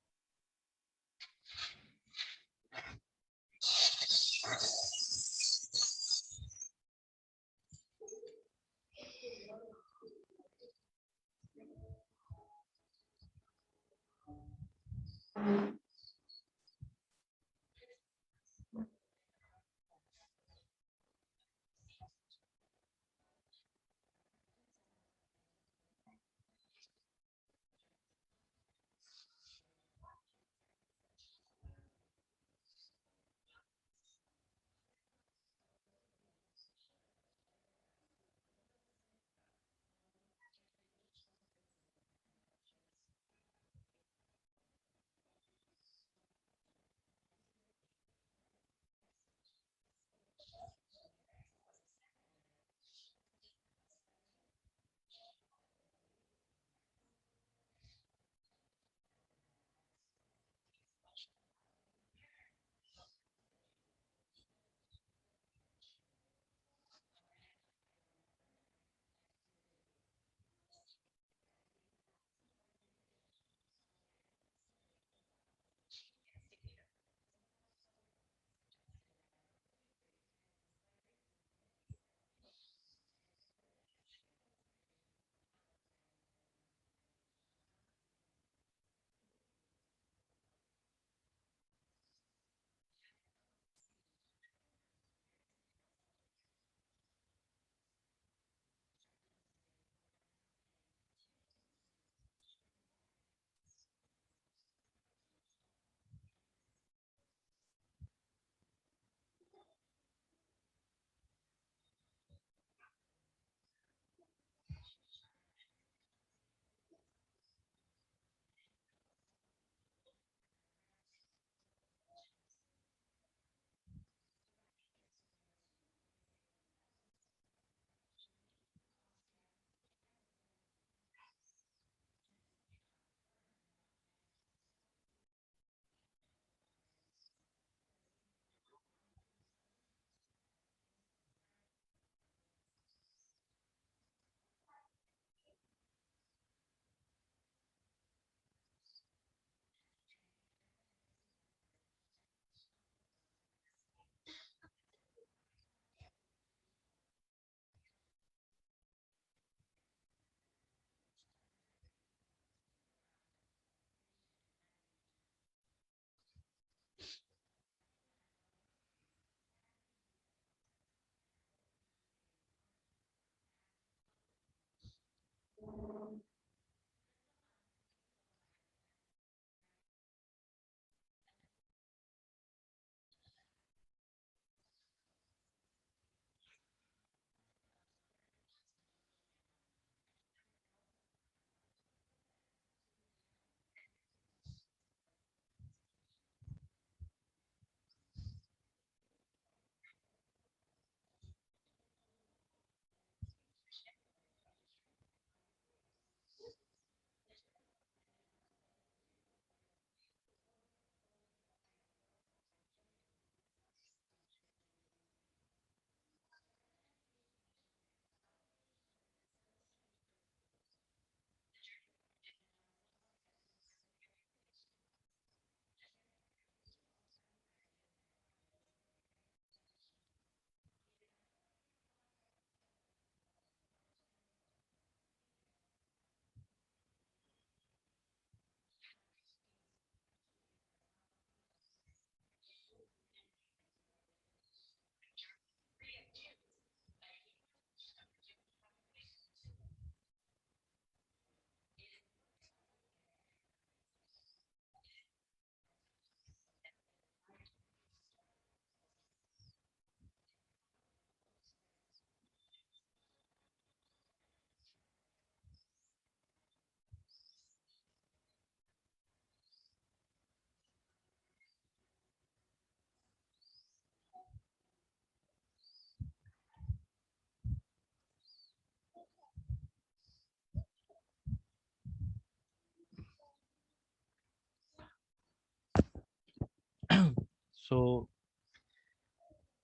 सो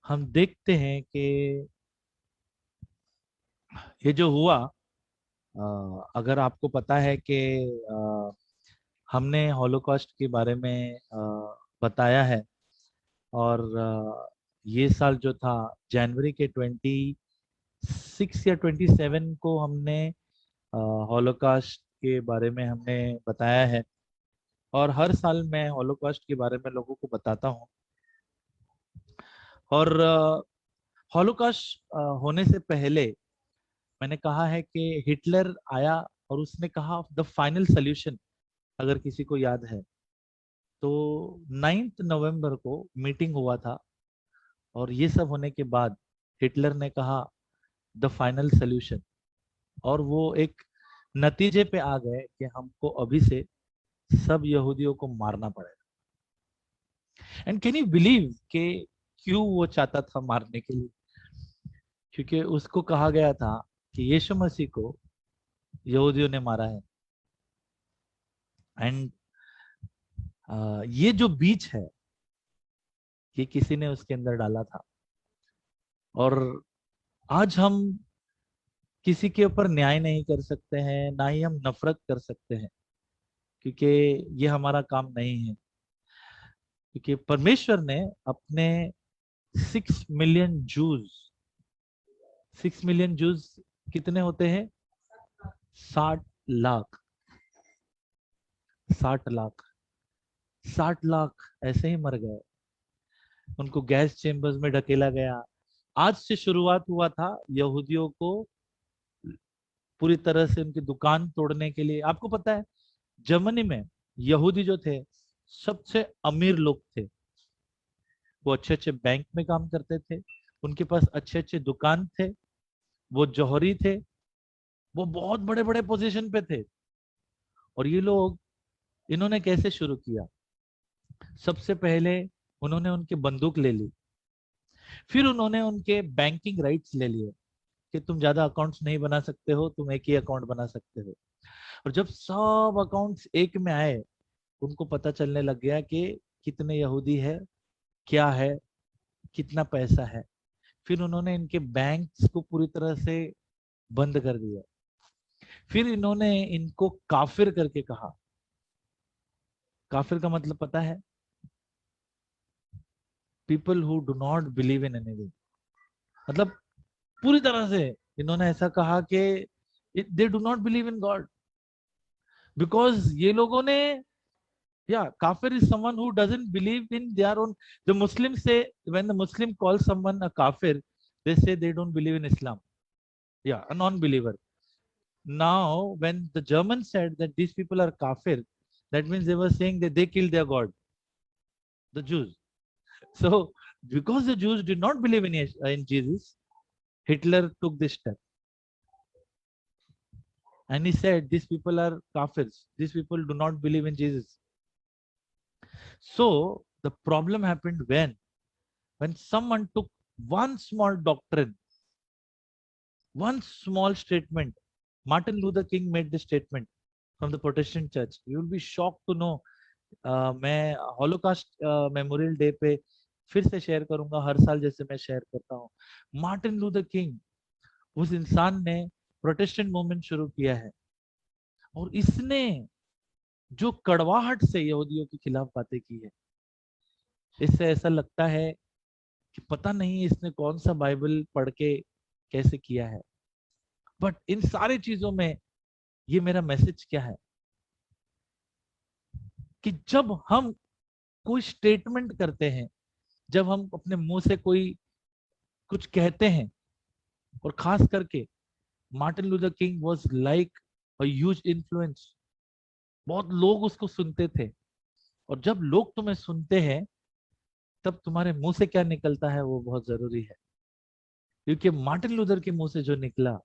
हम देखते हैं कि ये जो हुआ, अगर आपको पता है कि हमने हॉलोकॉस्ट के बारे में बताया है, और ये साल जो था जनवरी के 26 या 27 को हमने हॉलोकॉस्ट के बारे में हमने बताया है। और हर साल मैं हॉलोकॉस्ट के बारे में लोगों को बताता हूँ। और हॉलोकॉस्ट होने से पहले मैंने कहा है कि हिटलर आया और उसने कहा द फाइनल सॉल्यूशन, अगर किसी को याद है तो 9 नवंबर को मीटिंग हुआ था, और ये सब होने के बाद हिटलर ने कहा द फाइनल सॉल्यूशन, और वो एक नतीजे पे आ गए कि हमको अभी से सब यहूदियों को मारना पड़ेगा। एंड कैन यू बिलीव कि क्यों वो चाहता था मारने के लिए? क्योंकि उसको कहा गया था कि यीशु मसीह को यहूदियों ने मारा है। एंड ये जो बीज है ये किसी ने उसके अंदर डाला था। और आज हम किसी के ऊपर न्याय नहीं कर सकते हैं, ना ही हम नफरत कर सकते हैं, क्योंकि ये हमारा काम नहीं है। क्योंकि परमेश्वर ने अपने 6 मिलियन जूस, 6 मिलियन जूस कितने होते हैं? 60 लाख, 60 लाख, 60 लाख ऐसे ही मर गए। उनको गैस चेम्बर्स में ढकेला गया। आज से शुरुआत हुआ था यहूदियों को पूरी तरह से उनकी दुकान तोड़ने के लिए। आपको पता है जर्मनी में यहूदी जो थे सबसे अमीर लोग थे। वो अच्छे अच्छे बैंक में काम करते थे, उनके पास अच्छे अच्छे दुकान थे, वो जौहरी थे, वो बहुत बड़े बड़े पोजीशन पे थे। और ये लोग, इन्होंने कैसे शुरू किया? सबसे पहले उन्होंने उनकी बंदूक ले ली, फिर उन्होंने उनके बैंकिंग राइट्स ले लिए कि तुम ज्यादा अकाउंट्स नहीं बना सकते हो, तुम एक ही अकाउंट बना सकते हो। और जब सब अकाउंट्स एक में आए, उनको पता चलने लग गया कि कितने यहूदी है, क्या है, कितना पैसा है। फिर उन्होंने इनके बैंक्स को पूरी तरह से बंद कर दिया। फिर इन्होंने इनको काफिर करके कहा। काफिर का मतलब पता है? People who do not believe in anything. मतलब पूरी तरह से इन्होंने ऐसा कहा कि they do not believe in God, because ये लोगों ने, yeah, kafir is someone who doesn't believe in their own. The Muslims say, when the Muslim calls someone a kafir, they say they don't believe in Islam. Yeah, a non-believer. Now when the Germans said that these people are kafir, that means they were saying that they killed their god, the Jews. So because the Jews did not believe in Jesus, Hitler took this step, and he said these people are kafirs, these people do not believe in Jesus. So the problem happened when someone took one small doctrine, one small statement. Martin Luther King made this statement from the Protestant church. You will be shocked to know. मैं holocaust memorial day पे फिर से share करूंगा, हर साल जैसे मैं share करता हूँ। मार्टिन लूथर किंग, उस इंसान ने प्रोटेस्टेंट मूवमेंट शुरू किया है, और इसने जो कड़वाहट से यहूदियों के खिलाफ बातें की है, इससे ऐसा लगता है कि पता नहीं इसने कौन सा बाइबल पढ़ के कैसे किया है। बट इन सारी चीजों में ये मेरा मैसेज क्या है कि जब हम कोई स्टेटमेंट करते हैं, जब हम अपने मुंह से कोई कुछ कहते हैं, और खास करके Martin Luther king was like a huge influence. बहुत लोग उसको सुनते थे, और जब लोग तुम्हें सुनते हैं तब तुम्हारे मुंह से क्या निकलता है वो बहुत जरूरी है। क्योंकि मार्टिन लूथर के मुंह से जो निकला,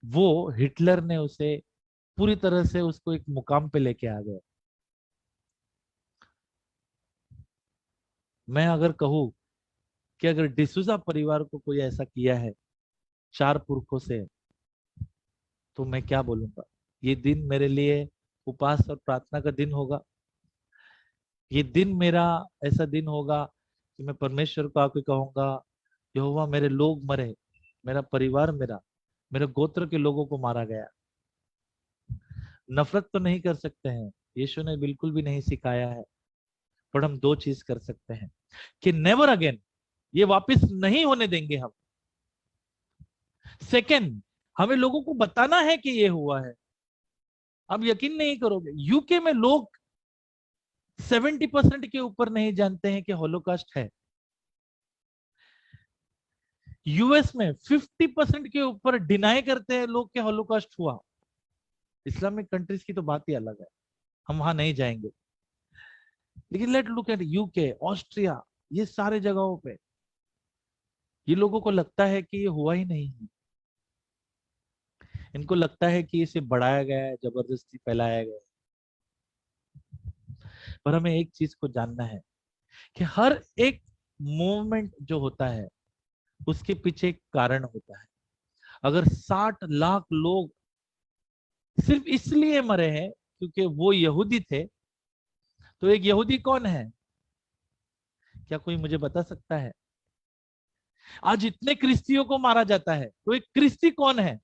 वो हिटलर ने उसे पूरी तरह से उसको एक मुकाम पे लेके आ गया। मैं अगर कहूँ कि अगर डिसूजा परिवार को कोई ऐसा किया है 4 पुरखों से, तो मैं क्या बोलूंगा? ये दिन मेरे लिए उपवास और प्रार्थना का दिन होगा। ये दिन मेरा ऐसा दिन होगा कि मैं परमेश्वर को आके कहूंगा, यहोवा मेरे लोग मरे, मेरा परिवार, मेरे गोत्र के लोगों को मारा गया। नफरत तो नहीं कर सकते हैं, यीशु ने बिल्कुल भी नहीं सिखाया है, पर हम दो चीज कर सकते हैं कि नेवर अगेन, ये वापस नहीं होने देंगे हम। सेकंड, हमें लोगों को बताना है कि ये हुआ है। आप यकीन नहीं करोगे, यूके में लोग 70% के ऊपर नहीं जानते हैं कि हॉलोकास्ट है। यूएस में 50% के ऊपर डिनाई करते हैं लोग कि हॉलोकास्ट हुआ। इस्लामिक कंट्रीज की तो बात ही अलग है, हम वहां नहीं जाएंगे। लेकिन let look at UK, Austria, ये सारे जगहों पे ये लोगों को लगता है कि ये हुआ ही नहीं है। इनको लगता है कि इसे बढ़ाया गया है, जबरदस्ती फैलाया गया है। पर हमें एक चीज को जानना है कि हर एक मूवमेंट जो होता है उसके पीछे एक कारण होता है। अगर 60 लाख लोग सिर्फ इसलिए मरे हैं क्योंकि वो यहूदी थे, तो एक यहूदी कौन है? क्या कोई मुझे बता सकता है? आज इतने क्रिस्तियों को मारा जाता है, तो एक क्रिस्ती कौन है?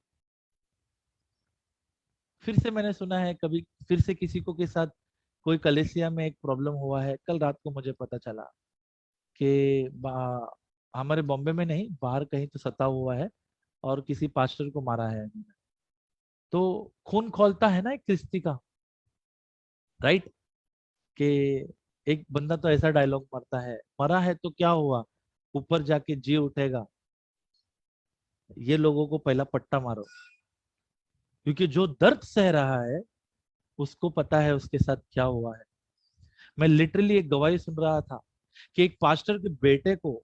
फिर से मैंने सुना है, कभी फिर से किसी को के साथ कोई कलेसिया में एक प्रॉब्लम हुआ है। कल रात को मुझे पता चला कि हमारे बॉम्बे में नहीं, बाहर कहीं तो सता हुआ है और किसी पास्टर को मारा है। तो खून खौलता है ना एक क्रिस्ती का, राइट? कि एक बंदा तो ऐसा डायलॉग मारता है, मरा है तो क्या हुआ, ऊपर जाके जी उठेगा। ये लोगों को पहला पट्टा मारो, क्योंकि जो दर्द सह रहा है उसको पता है उसके साथ क्या हुआ है। मैं लिटरली एक गवाही सुन रहा था कि एक पास्टर के बेटे को,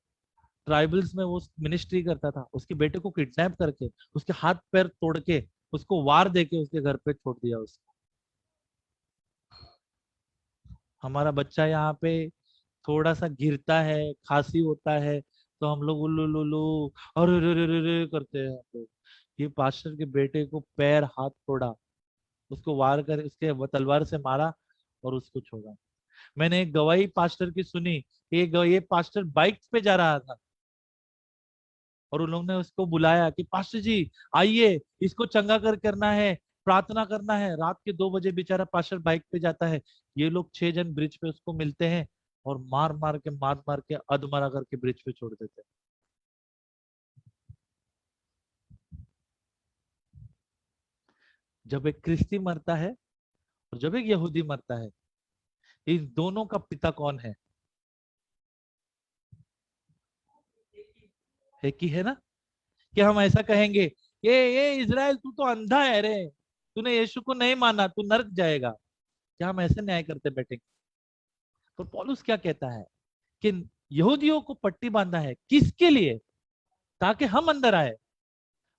ट्राइबल्स में वो मिनिस्ट्री करता था, उसके बेटे को किडनैप करके उसके हाथ पैर तोड़ के उसको वार देके उसके घर पे छोड़ दिया उसको। हमारा बच्चा यहाँ पे थोड़ा सा गिरता है, खांसी होता है, तो हम लोग उल्लू लुल्लू और करते हैं हम लोग। ये पास्टर के बेटे को पैर हाथ तोड़ा, उसको वार कर उसके तलवार से मारा और उसको छोड़ा। मैंने एक गवाही पास्टर की सुनी, ये पास्टर बाइक पे जा रहा था और उन लोगों ने उसको बुलाया कि पास्टर जी आइए, इसको चंगा करना है, प्रार्थना करना है। रात के 2 बजे बेचारा पास्टर बाइक पे जाता है। ये लोग 6 जन ब्रिज पे उसको मिलते हैं और मार मार के अधमरा करके ब्रिज पे छोड़ देते हैं। जब एक क्रिस्ती मरता है और जब एक यहूदी मरता है, इन दोनों का पिता कौन है? एक ही है ना? कि हम ऐसा कहेंगे, ये इज़राइल तू तो अंधा है रे, तूने यीशु को नहीं माना, तू नरक जाएगा। क्या हम ऐसे न्याय करते बैठेंगे? तो पौलुस क्या कहता है कि यहूदियों को पट्टी बांधा है, किसके लिए? ताकि हम अंदर आए।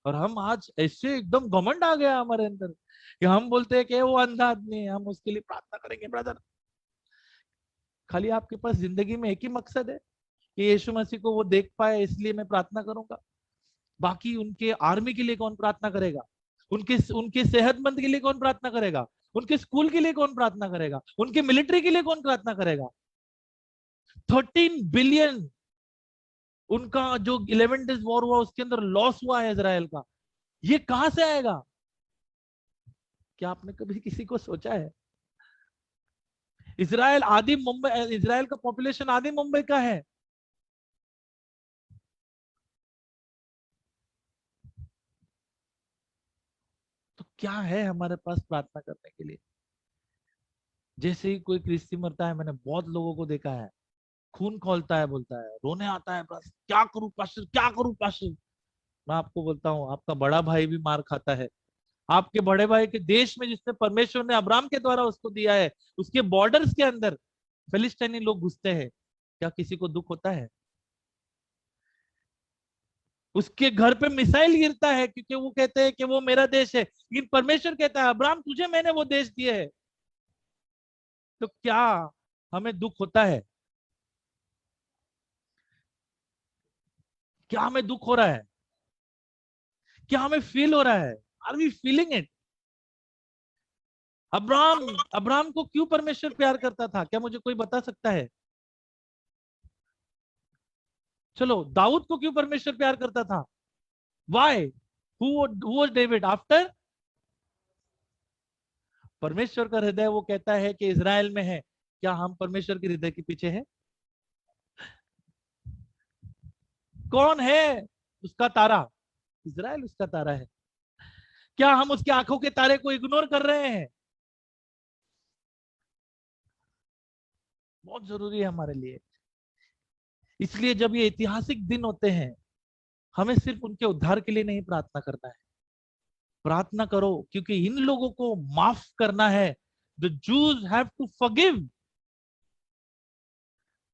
और हम आज ऐसे एकदम घमंड आ गया हमारे अंदर कि हम बोलते हैं कि वो अंधा आदमी है, हम उसके लिए प्रार्थना करेंगे। ब्रदर, खाली आपके पास जिंदगी में एक ही मकसद है कि यीशु मसीह को वो देख पाए, इसलिए मैं प्रार्थना करूंगा। बाकी उनके आर्मी के लिए कौन प्रार्थना करेगा? उनके उनके सेहतमंद के लिए कौन प्रार्थना करेगा? उनके स्कूल के लिए कौन प्रार्थना करेगा? उनके मिलिट्री के लिए कौन प्रार्थना करेगा? 13 बिलियन उनका जो 11 डेज वॉर हुआ उसके अंदर लॉस हुआ है इजराइल का, ये कहां से आएगा? क्या आपने कभी किसी को सोचा है? इजराइल का पॉपुलेशन आधी मुंबई का है। तो क्या है हमारे पास प्रार्थना करने के लिए? जैसे ही कोई क्रिस्ती मरता है, मैंने बहुत लोगों को देखा है, खून खौलता है, बोलता है, रोने आता है, बस क्या करूं पास्टर, क्या करूं पास्टर। मैं आपको बोलता हूँ, आपका बड़ा भाई भी मार खाता है। आपके बड़े भाई के देश में जिसने परमेश्वर ने अब्राहम के द्वारा उसको दिया है, उसके बॉर्डर्स के अंदर फिलिस्तीनी लोग घुसते हैं। क्या किसी को दुख होता है? उसके घर पे मिसाइल गिरता है क्योंकि वो कहते हैं कि वो मेरा देश है, लेकिन परमेश्वर कहता है अब्राहम तुझे मैंने वो देश दिया है। तो क्या हमें दुख होता है? क्या हमें दुख हो रहा है? क्या हमें फील हो रहा है? Are we feeling it? Abraham Abraham को क्यों परमेश्वर प्यार करता था? क्या मुझे कोई बता सकता है? चलो, दाऊद को क्यों परमेश्वर प्यार करता था? Why? Who was David after? परमेश्वर का हृदय वो कहता है कि इजराइल में है। क्या हम परमेश्वर के हृदय के पीछे है? कौन है उसका तारा? इजराइल उसका तारा है। क्या हम उसकी आंखों के तारे को इग्नोर कर रहे हैं? बहुत जरूरी है हमारे लिए। इसलिए जब ये ऐतिहासिक दिन होते हैं, हमें सिर्फ उनके उद्धार के लिए नहीं प्रार्थना करना है। प्रार्थना करो क्योंकि इन लोगों को माफ करना है। The Jews have to forgive.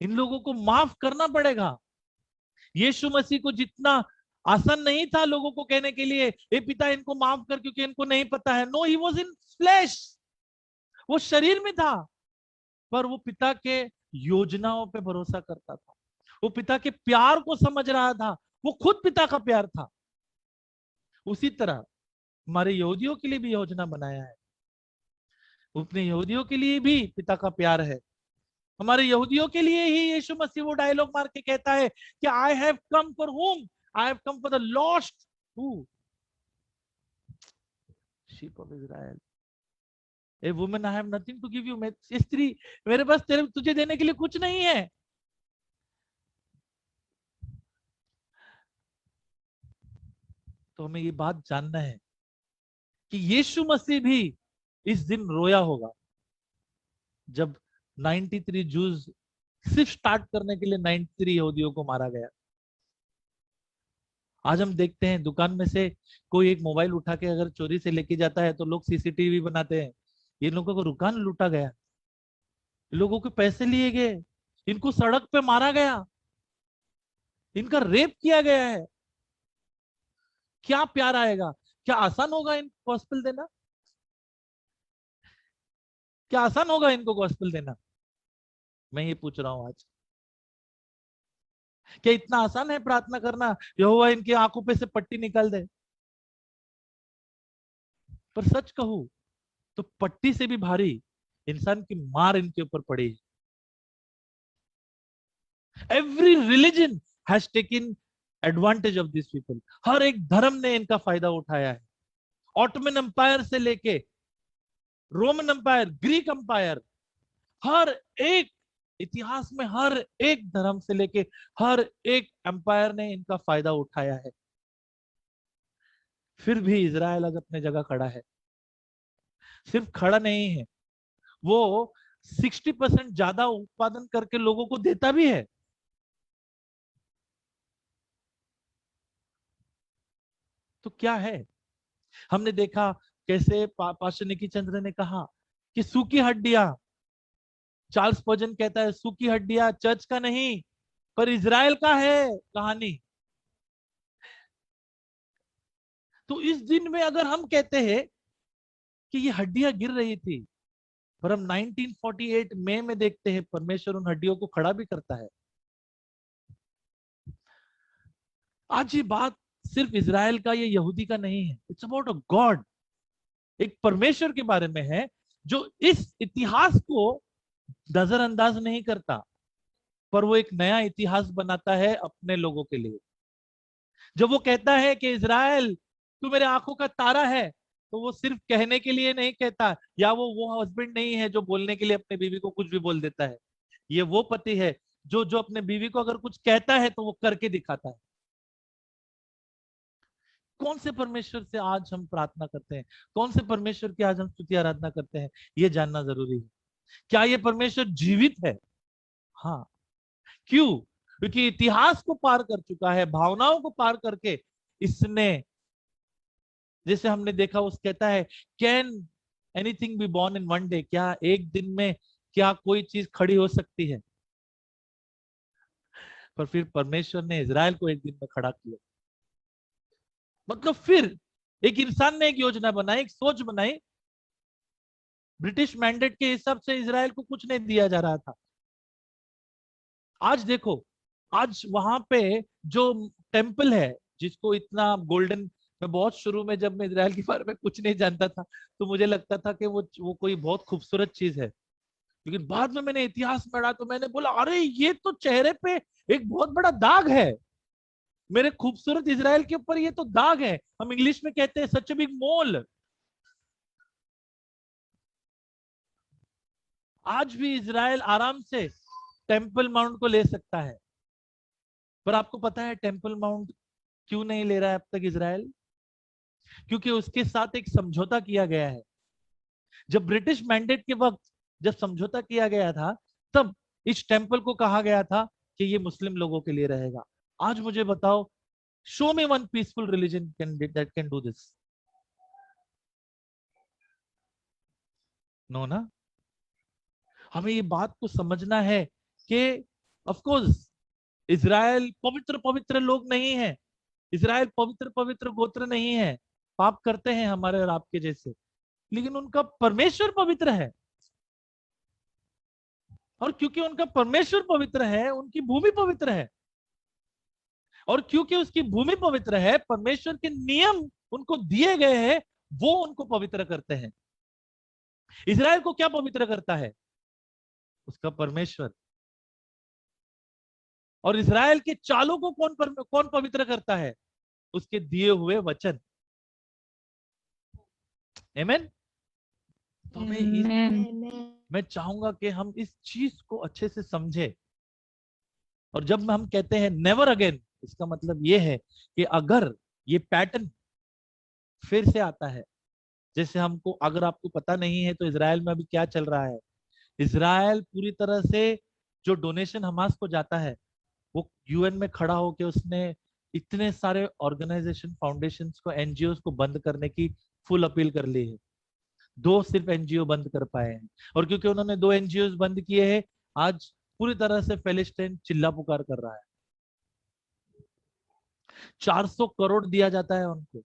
इन लोगों को माफ करना पड़ेगा। यीशु मसीह को जितना आसान नहीं था लोगों को कहने के लिए, ए पिता इनको माफ कर क्योंकि इनको नहीं पता है। No, he was in flesh. वो शरीर में था, पर वो पिता के योजनाओं पे भरोसा करता था। वो पिता के प्यार को समझ रहा था। वो खुद पिता का प्यार था। उसी तरह हमारे यहूदियों के लिए भी योजना बनाया है। अपने यहूदियों के लिए भी पिता का प्यार है। हमारे यहूदियों के लिए ही यीशु मसीह वो डायलॉग मार के कहता है कि I have come for whom? I have come for the lost. Who? Sheep of Israel. A woman, I have nothing to give you. मैं स्त्री, मेरे पास तुझे देने के लिए कुछ नहीं है। तो हमें ये बात जानना है कि यीशु मसीह भी इस दिन रोया होगा जब 93 जूस सिर्फ स्टार्ट करने के लिए 93 यहूदियों को मारा गया। आज हम देखते हैं दुकान में से कोई एक मोबाइल उठा के अगर चोरी से लेके जाता है तो लोग सीसीटीवी बनाते हैं। ये लोगों को दुकान लूटा गया, लोगों के पैसे लिए गए, इनको सड़क पे मारा गया, इनका रेप किया गया है। क्या प्यार आएगा? क्या आसान होगा इनको गॉस्पेल देना? क्या आसान होगा इनको गॉस्पेल देना? मैं ये पूछ रहा हूं आज। क्या इतना आसान है प्रार्थना करना, यहोवा इनकी आंखों पे से पट्टी निकाल दे? पर सच कहूं तो पट्टी से भी भारी इंसान की मार इनके ऊपर पड़ी है। Every religion has taken advantage of this people. हर एक धर्म ने इनका फायदा उठाया है। ऑटोमन एम्पायर से लेके रोमन एम्पायर, ग्रीक एम्पायर, हर एक इतिहास में हर एक धर्म से लेके हर एक एम्पायर ने इनका फायदा उठाया है। फिर भी इजराइल आज अपने जगह खड़ा है। सिर्फ खड़ा नहीं है, वो 60% ज्यादा उत्पादन करके लोगों को देता भी है। तो क्या है? हमने देखा कैसे पास्टर निकी चंद्र ने कहा कि सूखी हड्डियां, चार्ल्स स्पर्जन कहता है सूखी हड्डियां चर्च का नहीं पर इजराइल का है कहानी। तो इस दिन में अगर हम कहते हैं कि ये हड्डियां गिर रही थी, पर हम 1948 मई में देखते हैं परमेश्वर उन हड्डियों को खड़ा भी करता है। आज ये बात सिर्फ इजराइल का या यहूदी का नहीं है, इट्स अबाउट अ गॉड। एक परमेश्वर के बारे में है जो इस इतिहास को नजरअंदाज नहीं करता, पर वो एक नया इतिहास बनाता है अपने लोगों के लिए। जब वो कहता है कि इजराइल तू मेरे आंखों का तारा है, तो वो सिर्फ कहने के लिए नहीं कहता, या वो हस्बैंड नहीं है जो बोलने के लिए अपने बीवी को कुछ भी बोल देता है। ये वो पति है जो अपने बीवी को अगर कुछ कहता है तो वो करके दिखाता है। कौन से परमेश्वर से आज हम प्रार्थना करते हैं? कौन से परमेश्वर की आज हम स्तुति आराधना करते हैं? ये जानना जरूरी है। क्या ये परमेश्वर जीवित है? हाँ। क्यों? क्योंकि इतिहास को पार कर चुका है, भावनाओं को पार करके इसने, जैसे हमने देखा, उस कहता है can anything be born in one day? क्या एक दिन में क्या कोई चीज खड़ी हो सकती है? पर फिर परमेश्वर ने इजराइल को एक दिन में खड़ा किया। मतलब फिर एक इंसान ने एक योजना बनाई, एक सोच बनाई। ब्रिटिश मैंडेट के हिसाब से इजराइल को कुछ नहीं दिया जा रहा था। आज देखो, आज वहां पे जो टेम्पल है जिसको इतना गोल्डन, मैं बहुत शुरू में जब मैं इजराइल के बारे में कुछ नहीं जानता था तो मुझे लगता था कि वो कोई बहुत खूबसूरत चीज है। लेकिन बाद में मैंने इतिहास पढ़ा तो मैंने बोला अरे ये तो चेहरे पे एक बहुत बड़ा दाग है, मेरे खूबसूरत इजराइल के ऊपर ये तो दाग है। हम इंग्लिश में कहते हैं सच ए बिग मोल। आज भी इजराइल आराम से टेम्पल माउंट को ले सकता है, पर आपको पता है टेम्पल माउंट क्यों नहीं ले रहा है अब तक इजराइल? क्योंकि उसके साथ एक समझौता किया गया है। जब ब्रिटिश मैंडेट के वक्त जब समझौता किया गया था, तब इस टेम्पल को कहा गया था कि ये मुस्लिम लोगों के लिए रहेगा। आज मुझे बताओ, show me one peaceful religion that can do this. No ना। हमें ये बात को समझना है कि ऑफ कोर्स इजराइल पवित्र पवित्र लोग नहीं है, इजराइल पवित्र पवित्र गोत्र नहीं है, पाप करते हैं हमारे और आपके जैसे, लेकिन उनका परमेश्वर पवित्र है। और क्योंकि उनका परमेश्वर पवित्र है, उनकी भूमि पवित्र है, और क्योंकि उसकी भूमि पवित्र है, परमेश्वर के नियम उनको दिए गए हैं, वो उनको पवित्र करते हैं। इजराइल को क्या पवित्र करता है? उसका परमेश्वर। और इजराइल के चालों को कौन पवित्र करता है? उसके दिए हुए वचन। आमीन। तो मैं चाहूंगा कि हम इस चीज को अच्छे से समझे। और जब हम कहते हैं नेवर अगेन, इसका मतलब ये है कि अगर ये पैटर्न फिर से आता है, जैसे हमको, अगर आपको पता नहीं है तो इजराइल में अभी क्या चल रहा है, इजराइल पूरी तरह से जो डोनेशन हमास को जाता है, वो यूएन में खड़ा होकर उसने इतने सारे ऑर्गेनाइजेशन, फाउंडेशंस को, एनजीओ को बंद करने की फुल अपील कर ली है। 2 सिर्फ एनजीओ बंद कर पाए हैं, और क्योंकि उन्होंने 2 एनजीओ बंद किए हैं, आज पूरी तरह से फिलिस्तीन चिल्ला पुकार कर रहा है। 400 करोड़ दिया जाता है उनको।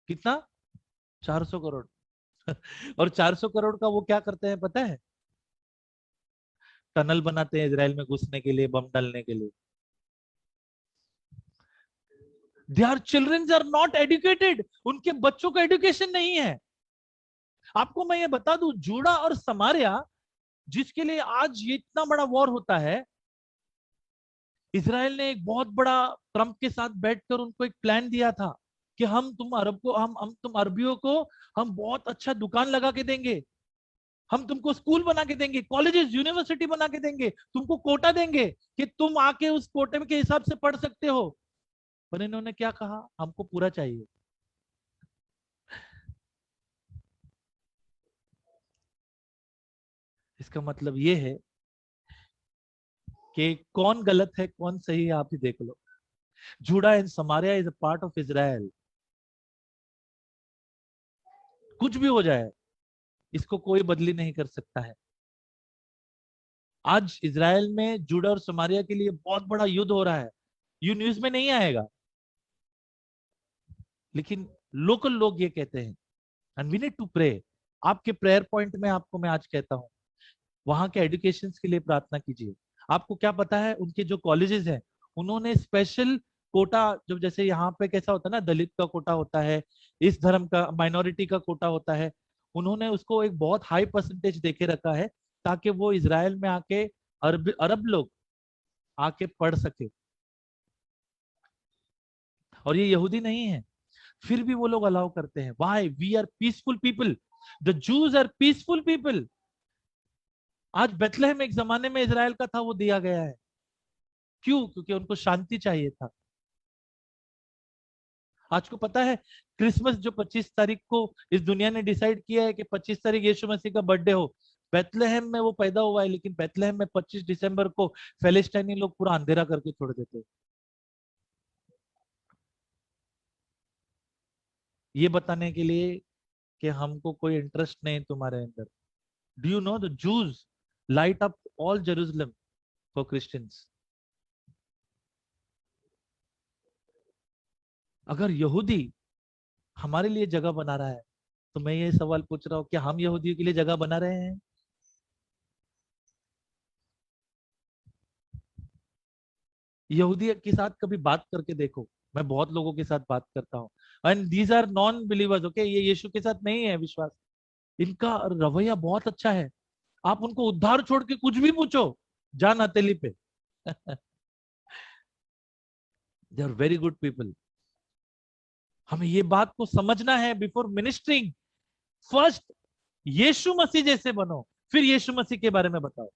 कितना? 400 करोड़। और 400 करोड़ का वो क्या करते हैं पता है? टनल बनाते हैं इजराइल में घुसने के लिए, बम डालने के लिए। Their children are not educated, उनके बच्चों का एजुकेशन नहीं है। आपको मैं ये बता दूं, जूडा और समारिया, जिसके लिए आज ये इतना बड़ा वॉर होता है, इजराइल ने एक बहुत बड़ा ट्रंप के साथ बैठकर उनको एक प्लान दिया था कि हम तुम अरबियों को हम बहुत अच्छा दुकान लगा के देंगे, हम तुमको स्कूल बना के देंगे, कॉलेजेस, यूनिवर्सिटी बना के देंगे, तुमको कोटा देंगे कि तुम आके उस कोटे के हिसाब से पढ़ सकते हो। पर इन्होंने क्या कहा? हमको पूरा चाहिए। इसका मतलब ये है कि कौन गलत है कौन सही है, आप ही देख लो। Judah and Samaria is a part of Israel. कुछ भी हो जाए, इसको कोई बदली नहीं कर सकता है। आज इजराइल में जूडा और समारिया के लिए बहुत बड़ा युद्ध हो रहा है। ये न्यूज में नहीं आएगा, लेकिन लोकल लोग ये कहते हैं, and we need to pray. आपके प्रेयर पॉइंट में आपको मैं आज कहता हूं, वहां के एजुकेशन के लिए प्रार्थना कीजिए। आपको क्या पता है, उनके जो कॉलेजेस हैं, उन्होंने स्पेशल कोटा, जो जैसे यहाँ पे कैसा होता है ना, दलित का कोटा होता है, इस धर्म का, माइनॉरिटी का कोटा होता है, उन्होंने उसको एक बहुत हाई परसेंटेज देके रखा है, ताकि वो इजराइल में आके अरब लोग आके पढ़ सके। और ये यहूदी नहीं है, फिर भी वो लोग अलाउ करते हैं। Why? We are peaceful people, the Jews are peaceful people. आज बेथलेहम एक जमाने में इजराइल का था, वो दिया गया है। क्यों? क्योंकि उनको शांति चाहिए था। आज को पता है, क्रिसमस जो 25 तारीख को इस दुनिया ने डिसाइड किया है कि 25 तारीख यीशु मसीह का बर्थडे हो, बेथलेहम में वो पैदा हुआ है, लेकिन बेथलेहम में 25 दिसंबर को फिलिस्तीनी लोग पूरा अंधेरा करके छोड़ देते हैं। ये बताने के लिए कि हमको कोई इंटरेस्ट नहीं तुम्हारे अंदर। Do you know the juice light up all Jerusalem for Christians. अगर यहूदी हमारे लिए जगह बना रहा है, तो मैं ये सवाल पूछ रहा हूं, क्या हम यहूदियों के लिए जगह बना रहे हैं? यहूदी के साथ कभी बात करके देखो। मैं बहुत लोगों के साथ बात करता हूँ, and these are non believers, okay, ये यीशु के साथ नहीं है विश्वास, इनका रवैया बहुत अच्छा है। आप उनको उद्धार छोड़ के कुछ भी पूछो, जान हथेली पे। They are very good people. हमें ये बात को समझना है before ministering. First Yeshu Masih जैसे बनो, फिर यीशु मसीह के बारे में बताओ।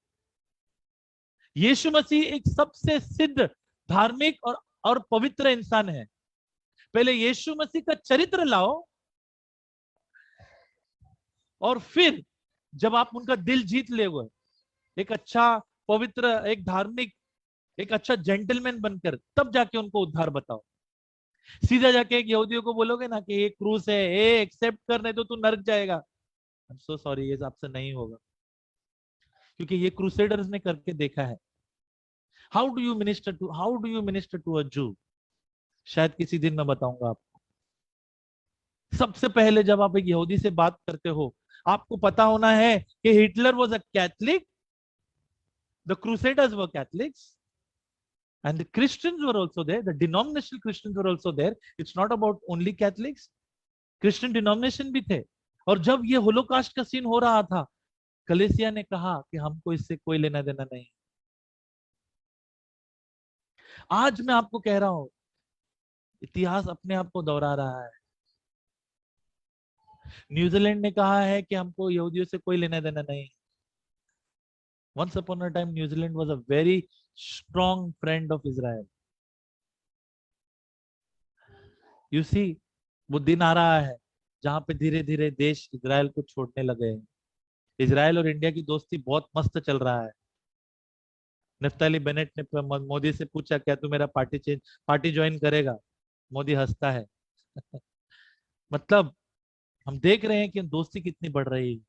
यीशु मसीह एक सबसे सिद्ध, धार्मिक और पवित्र इंसान है। पहले यीशु मसीह का चरित्र लाओ, और फिर जब आप उनका दिल जीत ले हुए, एक अच्छा, पवित्र, एक धार्मिक, एक अच्छा जेंटलमैन बनकर, तब जाके उनको उद्धार बताओ। सीधा जाके एक यहूदियों को बोलोगे ना कि ये क्रूस है, ए एक्सेप्ट कर, नहीं तो तू नरक जाएगा, आई एम सो सॉरी, ये आपसे नहीं होगा, क्योंकि ये क्रूसेडर्स ने करके देखा है। How do you minister to a Jew? शायद किसी दिन मैं बताऊंगा आपको। सबसे पहले जब आप एक यहूदी से बात करते हो, आपको पता होना है कि Hitler was a Catholic, the crusaders were Catholics, and the Christians were also there, the denominational Christians were also there. It's not about only Catholics, Christian denomination भी थे। और जब ये होलोकास्ट का सीन हो रहा था, कलेसिया ने कहा कि हमको इससे कोई लेना देना नहीं। आज मैं आपको कह रहा हूं, इतिहास अपने आप को दोहरा रहा है। न्यूजीलैंड ने कहा है कि हमको यहूदियों से कोई लेना देना नहीं। Once upon a time, New Zealand was a very strong friend of Israel. You see, वो दिन आ रहा है जहां पे धीरे धीरे देश इजराइल को छोड़ने लगे हैं। इजराइल और इंडिया की दोस्ती बहुत मस्त चल रहा है। नफ्ताली बेनेट ने मोदी से पूछा, क्या तू मेरा पार्टी ज्वाइन करेगा? मोदी हंसता है। मतलब हम देख रहे हैं कि दोस्ती कितनी बढ़ रही है।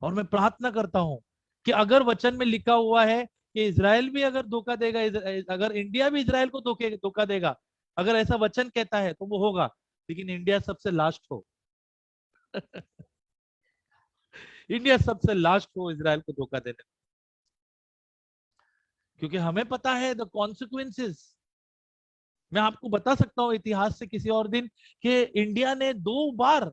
और मैं प्रार्थना करता हूं कि अगर वचन में लिखा हुआ है कि इजराइल भी अगर धोखा देगा, अगर इंडिया भी इजराइल को धोखा देगा, अगर ऐसा वचन कहता है तो वो होगा, लेकिन इंडिया सबसे लास्ट हो। इंडिया सबसे लास्ट हो इजराइल को धोखा देने, क्योंकि हमें पता है द कॉन्सिक्वेंसेस। मैं आपको बता सकता हूं इतिहास से किसी और दिन कि इंडिया ने 2 बार,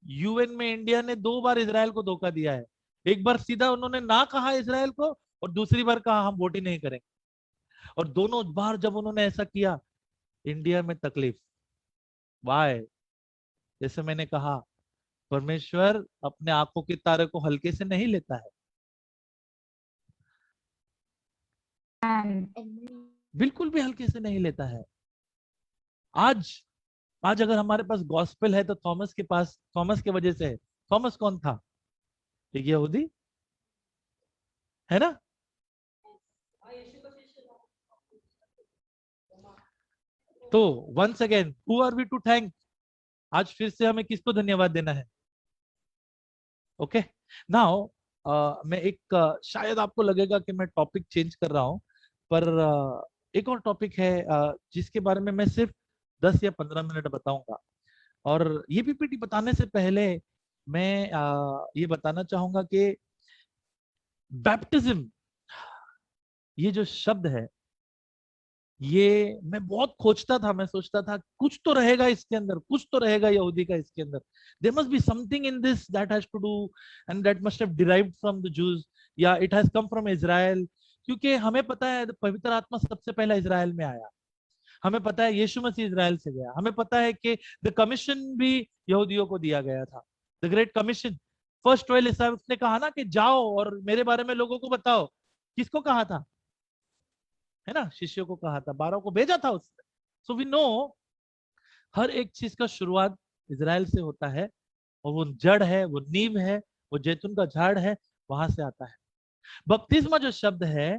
यूएन में इंडिया ने 2 बार इजराइल को धोखा दिया है। एक बार सीधा उन्होंने ना कहा इजराइल को, और दूसरी बार कहा हम वोट ही नहीं करेंगे। और दोनों बार जब उन्होंने ऐसा किया, इंडिया में तकलीफ। वाई? जैसे मैंने कहा, परमेश्वर अपने आंखों के तारे को हल्के से नहीं लेता है, बिल्कुल भी हल्के से नहीं लेता है। आज आज अगर हमारे पास गॉस्पेल है तो थॉमस के पास, थॉमस की वजह से है। थॉमस कौन था? एक यहूदी, है ना? तो once again, who are we to thank? आज फिर से हमें किसको धन्यवाद देना है? ओके, नाउ मैं एक शायद आपको लगेगा कि मैं टॉपिक चेंज कर रहा हूं, पर एक और टॉपिक है जिसके बारे में मैं सिर्फ 10 या 15 मिनट बताऊंगा। और ये पीपीटी बताने से पहले मैं ये बताना चाहूंगा कि बैप्टिज्म, ये जो शब्द है, ये मैं बहुत खोजता था। मैं सोचता था कुछ तो रहेगा इसके अंदर, कुछ तो रहेगा यहूदी का इसके अंदर। There must be something in this that has to do and that must have derived from the Jews, या it has come from Israel. क्योंकि हमें पता है पवित्र आत्मा सबसे पहले इजराइल में आया। हमें पता है यीशु मसीह इजराइल से गया। हमें पता है कि द कमीशन भी यहूदियों को दिया गया था, the great commission. First 12 disciples ने कहा ना कि जाओ और मेरे बारे में लोगों को बताओ। किसको कहा था? है ना, शिष्यों को कहा था, 12 को भेजा था उसने। सो वी नो हर एक चीज का शुरुआत इजराइल से होता है, और वो जड़ है, वो नींव है, वो जैतून का झाड़ है, वहां से आता है। बपतिस्मा जो शब्द है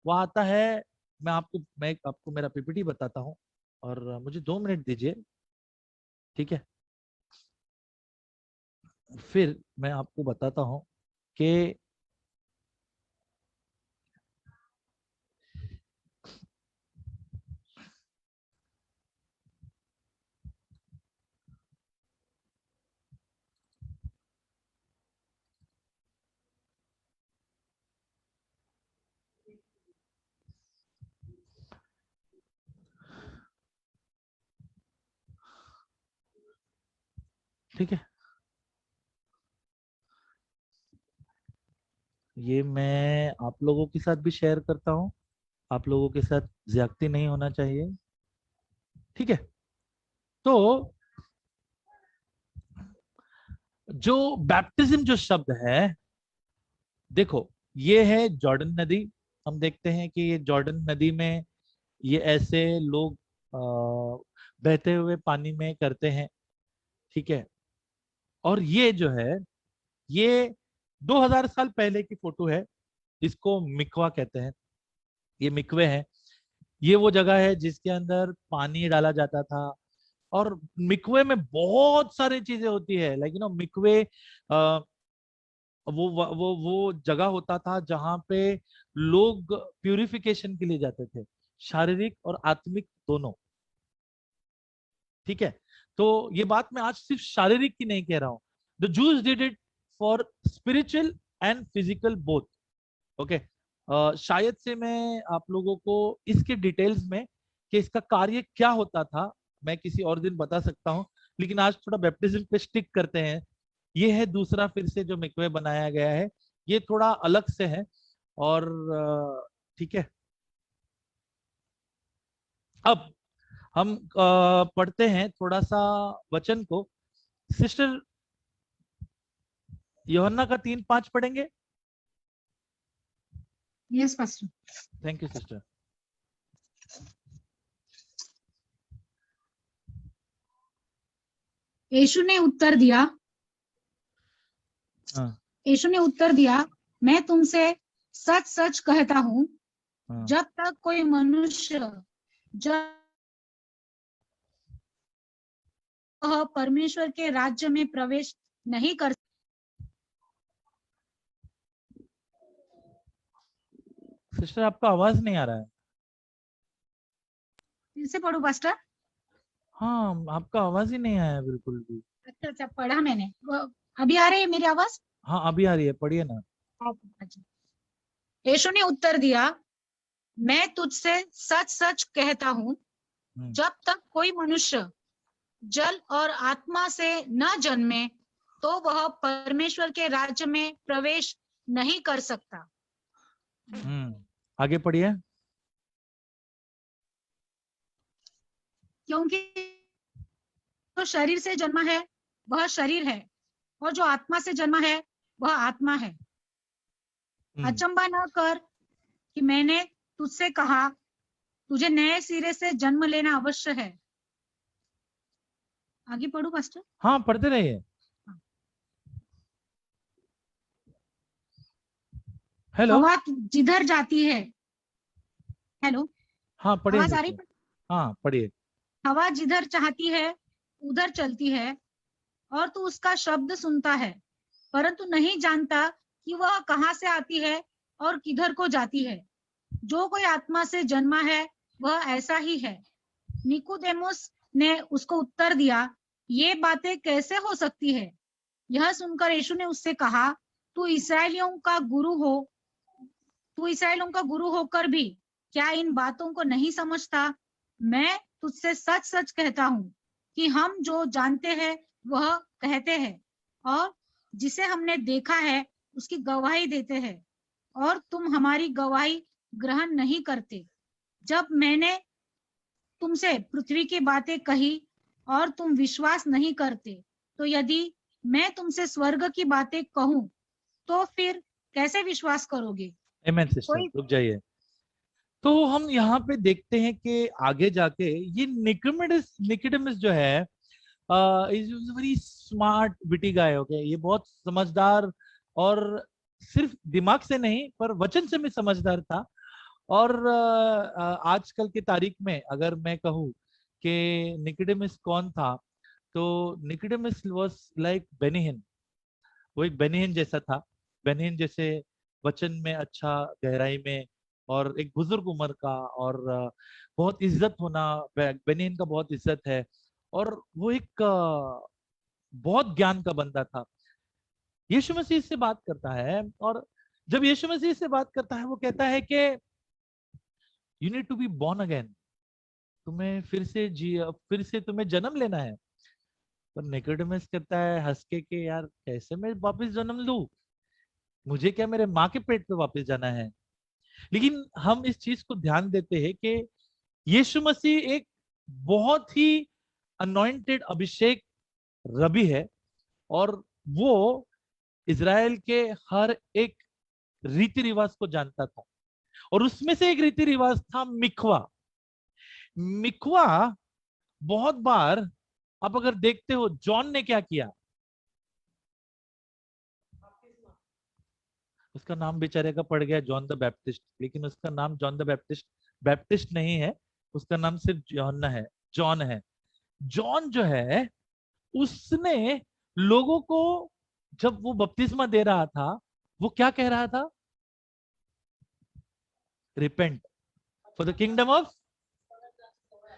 वो आता है, मैं आपको मेरा पीपीटी बताता हूँ, और मुझे 2 मिनट दीजिए, ठीक है? फिर मैं आपको बताता हूँ कि ठीक है, ये मैं आप लोगों के साथ भी शेयर करता हूँ, आप लोगों के साथ ज्यादती नहीं होना चाहिए, ठीक है। तो जो बैप्टिज्म जो शब्द है, देखो ये है जॉर्डन नदी। हम देखते हैं कि ये जॉर्डन नदी में ये ऐसे लोग बहते हुए पानी में करते हैं, ठीक है। और ये जो है, ये 2000 साल पहले की फोटो है। इसको मिकवा कहते हैं, ये मिकवे हैं। ये वो जगह है जिसके अंदर पानी डाला जाता था। और मिकवे में बहुत सारी चीजें होती है, लेकिन मिकवे वो जगह होता था जहां पे लोग प्यूरिफिकेशन के लिए जाते थे, शारीरिक और आत्मिक दोनों, ठीक है। तो ये बात मैं आज सिर्फ शारीरिक की नहीं कह रहा हूं। The juice did it for spiritual and physical both, okay. शायद से मैं आप लोगों को इसके डिटेल्स में कि इसका कार्य क्या होता था मैं किसी और दिन बता सकता हूं, लेकिन आज थोड़ा बैप्टिज्म पे स्टिक करते हैं। ये है दूसरा फिर से जो मिकवे बनाया गया है, ये थोड़ा अलग से है। और ठीक है, अब हम पढ़ते हैं थोड़ा सा वचन को। सिस्टर यूहन्ना का 3:5 पढ़ेंगे। Yes pastor. Thank you sister. यीशु ने उत्तर दिया, हाँ यीशु ने उत्तर दिया, मैं तुमसे सच सच कहता हूँ, हाँ। जब तक कोई मनुष्य जब वह परमेश्वर के राज्य में प्रवेश नहीं कर। सिस्टर आपका आवाज नहीं आ रहा है। फिर से पढ़ू पास्टर? हाँ, आपका आवाज ही नहीं आया बिल्कुल भी। अच्छा अच्छा, पढ़ा मैंने। अभी आ रही है मेरी आवाज? हाँ अभी आ रही है, पढ़िए ना। अच्छा। यीशु ने उत्तर दिया, मैं तुझसे सच सच कहता हूँ, जब तक कोई मनुष्य जल और आत्मा से न जन्मे तो वह परमेश्वर के राज्य में प्रवेश नहीं कर सकता। आगे पढ़िए। क्योंकि जो शरीर से जन्मा है वह शरीर है, और जो आत्मा से जन्मा है वह आत्मा है। अचंबा न कर कि मैंने तुझसे कहा, तुझे नए सिरे से जन्म लेना अवश्य है। आगे पढ़ू पास्टर? हाँ पढ़ते रहिए। हेलो। हवा जिधर जाती है, हेलो, हाँ पढ़िए आवाज आ रही? सिस्टर। हाँ पढ़िए। हवा जिधर चाहती है उधर चलती है, और तू उसका शब्द सुनता है, परंतु नहीं जानता कि वह कहाँ से आती है और किधर को जाती है। जो कोई आत्मा से जन्मा है वह ऐसा ही है। निकोदेमुस ने उसको उत्तर दिया, ये बातें कैसे हो सकती है? यह सुनकर यीशु ने उससे कहा, तू इसराइलियों का गुरु होकर भी क्या इन बातों को नहीं समझता? मैं तुझसे सच सच कहता हूँ कि हम जो जानते हैं वह कहते हैं, और जिसे हमने देखा है उसकी गवाही देते हैं, और तुम हमारी गवाही ग्रहण नहीं करते। जब मैंने तुमसे पृथ्वी की बातें कही और तुम विश्वास नहीं करते, तो यदि मैं तुमसे स्वर्ग की बातें कहूं तो फिर कैसे विश्वास करोगे? आमेन सिस्टर, रुक जाइए। तो हम यहाँ पे देखते हैं कि आगे जाके ये निकोडेमस जो है is very smart witty guy, okay. ये बहुत समझदार, और सिर्फ दिमाग से नहीं पर वचन से भी समझदार था। और आजकल की तारीख में अगर मैं कहूँ कि निकोडेमस कौन था, तो निकोडेमस वाज लाइक बेनिहिन। वो एक बेनिहिन जैसा था। बेनिहिन जैसे वचन में अच्छा, गहराई में, और एक बुजुर्ग उम्र का, और बहुत इज्जत होना। बेनिहिन का बहुत इज्जत है, और वो एक बहुत ज्ञान का बंदा था। यीशु मसीह से बात करता है, और जब यीशु मसीह से बात करता है वो कहता है कि you need to be born again. तुम्हें फिर से तुम्हें जन्म लेना है। पर निकोडेमस कहता है हंस के कि यार कैसे मैं वापस जन्म लूं? मुझे क्या मेरे माँ के पेट पे वापस जाना है? लेकिन हम इस चीज को ध्यान देते हैं कि यीशु मसीह एक बहुत ही अनॉइंटेड अभिषेक रबी है, और वो इज़राइल के हर एक रीति रिवाज को जानता था। और उसमें से एक रीति रिवाज था मिखवा। मिखवा बहुत बार आप अगर देखते हो, जॉन ने क्या किया, उसका नाम बेचारे का पड़ गया जॉन द बैप्टिस्ट, लेकिन उसका नाम जॉन द बैप्टिस्ट बैप्टिस्ट नहीं है, उसका नाम सिर्फ जॉन है। जॉन है। जॉन जो है, उसने लोगों को, जब वो बपतिस्मा दे रहा था, वो क्या कह रहा था? Repent for the kingdom of.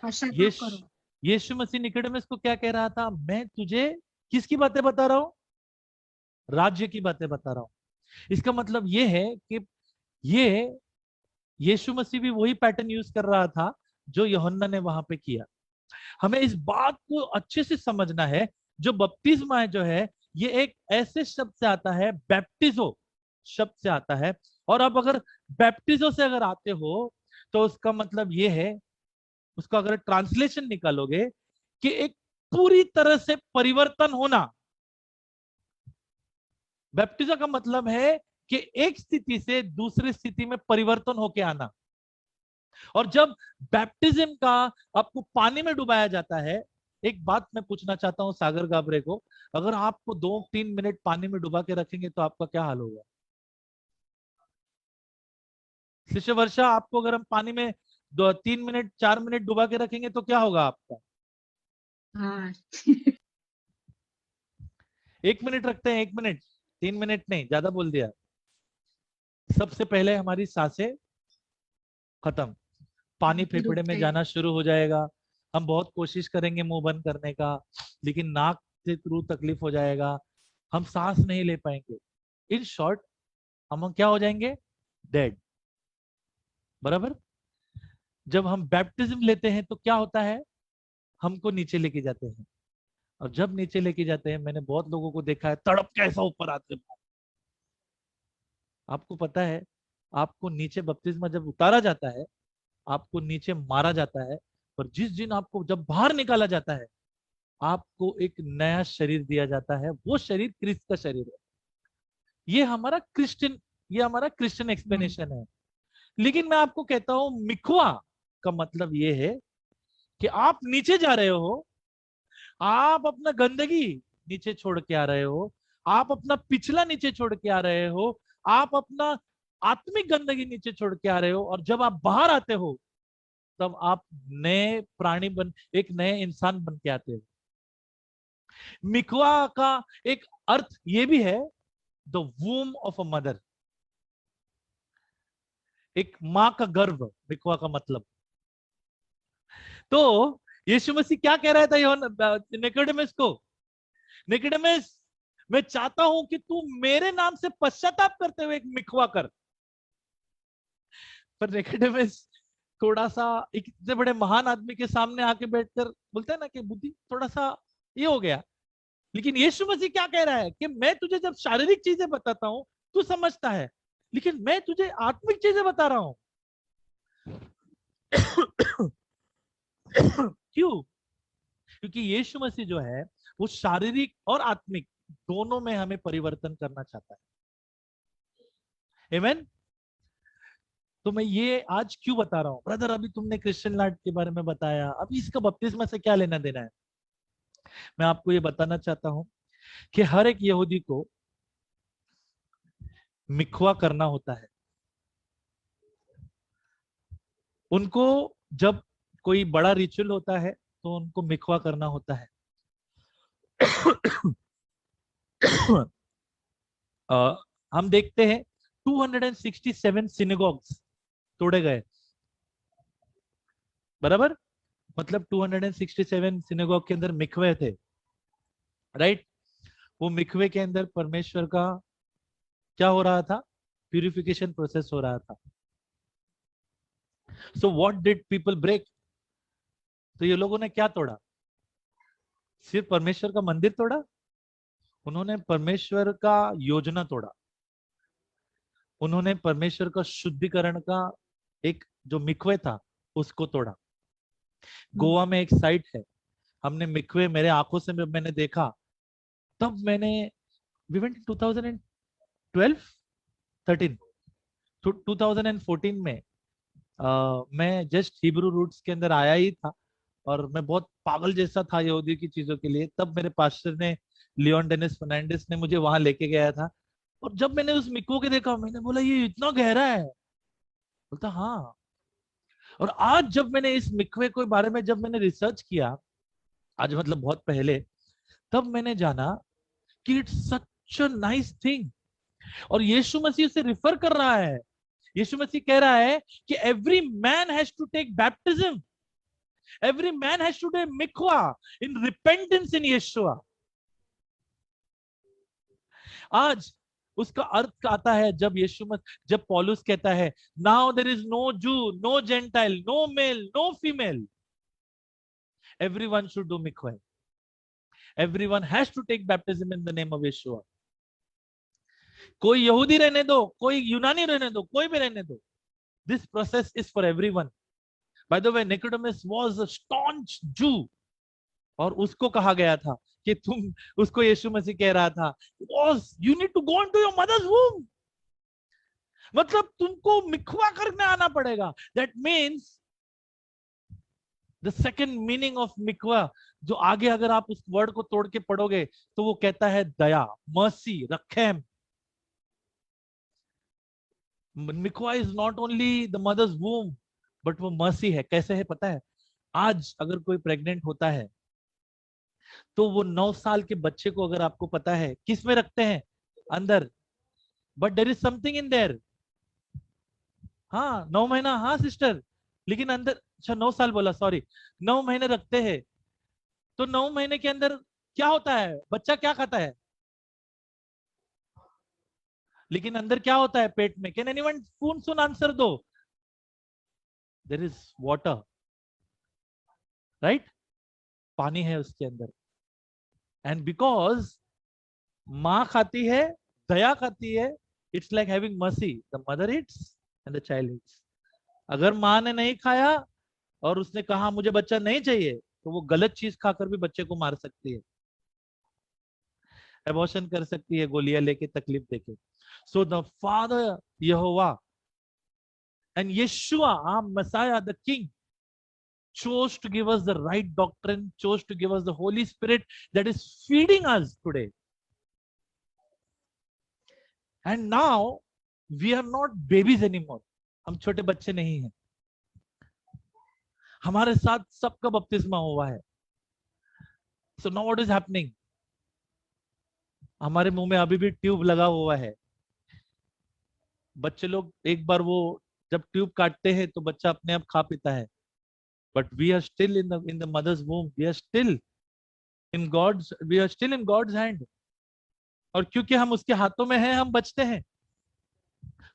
पश्चाताप करो। यीशु मसीह निकोदेमस को क्या कह रहा था? मैं तुझे किसकी बातें बता रहा हूं? राज्य की बातें बता रहा हूं। इसका मतलब ये है कि ये यीशु मसीह भी वही पैटर्न यूज कर रहा था जो यूहन्ना ने वहां पे किया। हमें इस बात को अच्छे से समझना है, जो बपतिस्मा है जो है, ये एक ऐसे शब्द से आता है, बैप्टिजो शब्द से आता है। और अब अगर बैप्टिजो से अगर आते हो तो उसका मतलब ये है, उसका अगर ट्रांसलेशन निकालोगे, कि एक पूरी तरह से परिवर्तन होना। बैप्टिज्म का मतलब है कि एक स्थिति से दूसरी स्थिति में परिवर्तन होके आना। और जब बैप्टिज्म का आपको पानी में डुबाया जाता है, एक बात मैं पूछना चाहता हूं सागर गाबरे को, अगर आपको 2-3 मिनट पानी में डुबा के रखेंगे तो आपका क्या हाल होगा? शिष्य वर्षा, आपको अगर हम पानी में 2-3 मिनट 4 मिनट डुबा के रखेंगे तो क्या होगा आपका? हाँ 1 मिनट रखते हैं, 1 मिनट, 3 मिनट नहीं, ज्यादा बोल दिया। सबसे पहले हमारी सांसें खत्म, पानी फेफड़े में रुकते जाना शुरू हो जाएगा। हम बहुत कोशिश करेंगे मुंह बंद करने का, लेकिन नाक से थ्रू तकलीफ हो जाएगा, हम सांस नहीं ले पाएंगे। इन शॉर्ट, हम क्या हो जाएंगे? डेड। बराबर। जब हम बैप्टिज्म लेते हैं तो क्या होता है? हमको नीचे लेके जाते हैं, और जब नीचे लेके जाते हैं, मैंने बहुत लोगों को देखा है तड़प कैसा ऊपर आते हैं। आपको पता है, आपको नीचे बपतिस्मा जब उतारा जाता है, आपको नीचे मारा जाता है, और जिस दिन आपको जब बाहर निकाला जाता है, आपको एक नया शरीर दिया जाता है। वो शरीर क्रिस्त का शरीर है। ये हमारा क्रिश्चियन एक्सप्लेनेशन है। लेकिन मैं आपको कहता हूं, मिखवा का मतलब ये है कि आप नीचे जा रहे हो, आप अपना गंदगी नीचे छोड़ के आ रहे हो, आप अपना पिछला नीचे छोड़ के आ रहे हो, आप अपना आत्मिक गंदगी नीचे छोड़ के आ रहे हो, और जब आप बाहर आते हो तब आप नए प्राणी बन, एक नए इंसान बन के आते हो। मिखवा का एक अर्थ ये भी है, द वूम ऑफ अ मदर, एक मां का गर्भ, मिखवा का मतलब। तो यीशु मसीह क्या कह रहा था निकोदेमस को? निकोदेमस, मैं चाहता हूं कि तू मेरे नाम से पश्चाताप करते हुए एक मिखवा कर। पर निकोदेमस थोड़ा सा, एक इतने बड़े महान आदमी के सामने आके बैठकर बोलते हैं ना कि बुद्धि थोड़ा सा ये हो गया। लेकिन यीशु मसीह क्या कह रहा है कि मैं तुझे जब शारीरिक चीजें बताता हूं तू समझता है, लेकिन मैं तुझे आत्मिक चीजें बता रहा हूं। क्यों? क्योंकि यीशु मसीह जो है, वो शारीरिक और आत्मिक दोनों में हमें परिवर्तन करना चाहता है। आमीन। तो मैं ये आज क्यों बता रहा हूं? ब्रदर, अभी तुमने क्रिश्चियन लाइट के बारे में बताया, अभी इसका बपतिस्मा से क्या लेना देना है? मैं आपको ये बताना चाहता हूं कि हर एक यहूदी को मिखवा करना होता है। उनको जब कोई बड़ा रिचुअल होता है तो उनको मिखवा करना होता है। हम देखते हैं 267 सिनेगॉग्स तोड़े गए। बराबर, मतलब 267 सिनेगॉग के अंदर मिखवे थे, राइट? वो मिखवे के अंदर परमेश्वर का क्या हो रहा था? प्यूरिफिकेशन प्रोसेस हो रहा था। So what did people break? तो ये लोगों ने क्या तोड़ा? सिर्फ परमेश्वर का मंदिर तोड़ा? उन्होंने परमेश्वर का योजना तोड़ा। उन्होंने परमेश्वर का शुद्धिकरण का एक जो मिक्वे था उसको तोड़ा। गोवा में एक साइट है, हमने मिक्वे मेरे आंखों से मैंने देखा, तब मैंने we went in 2012 13 2014 में मैं जस्ट हिब्रू रूट्स के अंदर आया ही था और मैं बहुत पागल जैसा था यहूदी की चीजों के लिए। तब मेरे पास्टर ने, लियोन डेनिस फर्नांडिस ने मुझे वहां लेके गया था, और जब मैंने उस मिक्वो के देखा मैंने बोला ये इतना गहरा है। बोलता हाँ। और आज जब मैंने इस मिक्वे के बारे में जब मैंने रिसर्च किया, आज मतलब बहुत पहले, तब मैंने जाना कि it's such a nice thing. और यीशु मसीह उसे रिफर कर रहा है। यीशु मसीह कह रहा है कि every man has to take baptism, every man has to take mikvah in repentance in Yeshua. आज उसका अर्थ आता है जब पौलुस कहता है now there is no Jew, no gentile, no male, no female, everyone should do mikvah, everyone has to take baptism in the name of Yeshua. कोई यहूदी रहने दो, कोई यूनानी रहने दो, कोई भी रहने दो, this process is for everyone. By the way Nicodemus was a staunch जू, और उसको कहा गया था कि तुम, उसको यीशु मसीह कह रहा था you need to go into your mother's womb, मतलब तुमको मिखवा करने आना पड़ेगा। That means the second meaning of mikvah, जो आगे अगर आप उस वर्ड को तोड़ के पढ़ोगे तो वो कहता है दया, मर्सी, रखेम। Mikvah is not only the mother's womb but वो मर्सी है। कैसे है पता है? आज अगर कोई प्रेग्नेंट होता है तो वो 9 साल के बच्चे को, अगर आपको पता है, किस में रखते हैं? अंदर, but there is something in there. हाँ 9 महीना, हाँ सिस्टर, लेकिन अंदर, अच्छा 9 साल बोला, सॉरी, 9 महीने रखते हैं। तो 9 महीने के अंदर क्या होता है? बच्चा क्या खाता है? लेकिन अंदर क्या होता है पेट में? कैन एनीवन सुन आंसर दो? There is water, right? पानी है उसके अंदर। एंड बिकॉज माँ खाती है, दया खाती है, it's like having mercy, the mother Yeats and the child Yeats. अगर माँ ने नहीं खाया और उसने कहा मुझे बच्चा नहीं चाहिए, तो वो गलत चीज खाकर भी बच्चे को मार सकती है, एबॉर्शन कर सकती है, गोलियां लेके, तकलीफ देके। So the father Jehovah and Yeshua, our Messiah, the King, chose to give us the right doctrine, chose to give us the Holy Spirit that is feeding us today. And now we are not babies anymore. हम छोटे बच्चे नहीं हैं, हमारे साथ सबका बपतिस्मा हुआ है। So now what is happening? हमारे मुंह में अभी भी ट्यूब लगा हुआ है। बच्चे लोग एक बार वो जब ट्यूब काटते हैं तो बच्चा अपने आप खा पीता है, but we are still in the mother's womb, we are still in God's hand। और क्योंकि हम उसके हाथों में हैं, हम बचते हैं।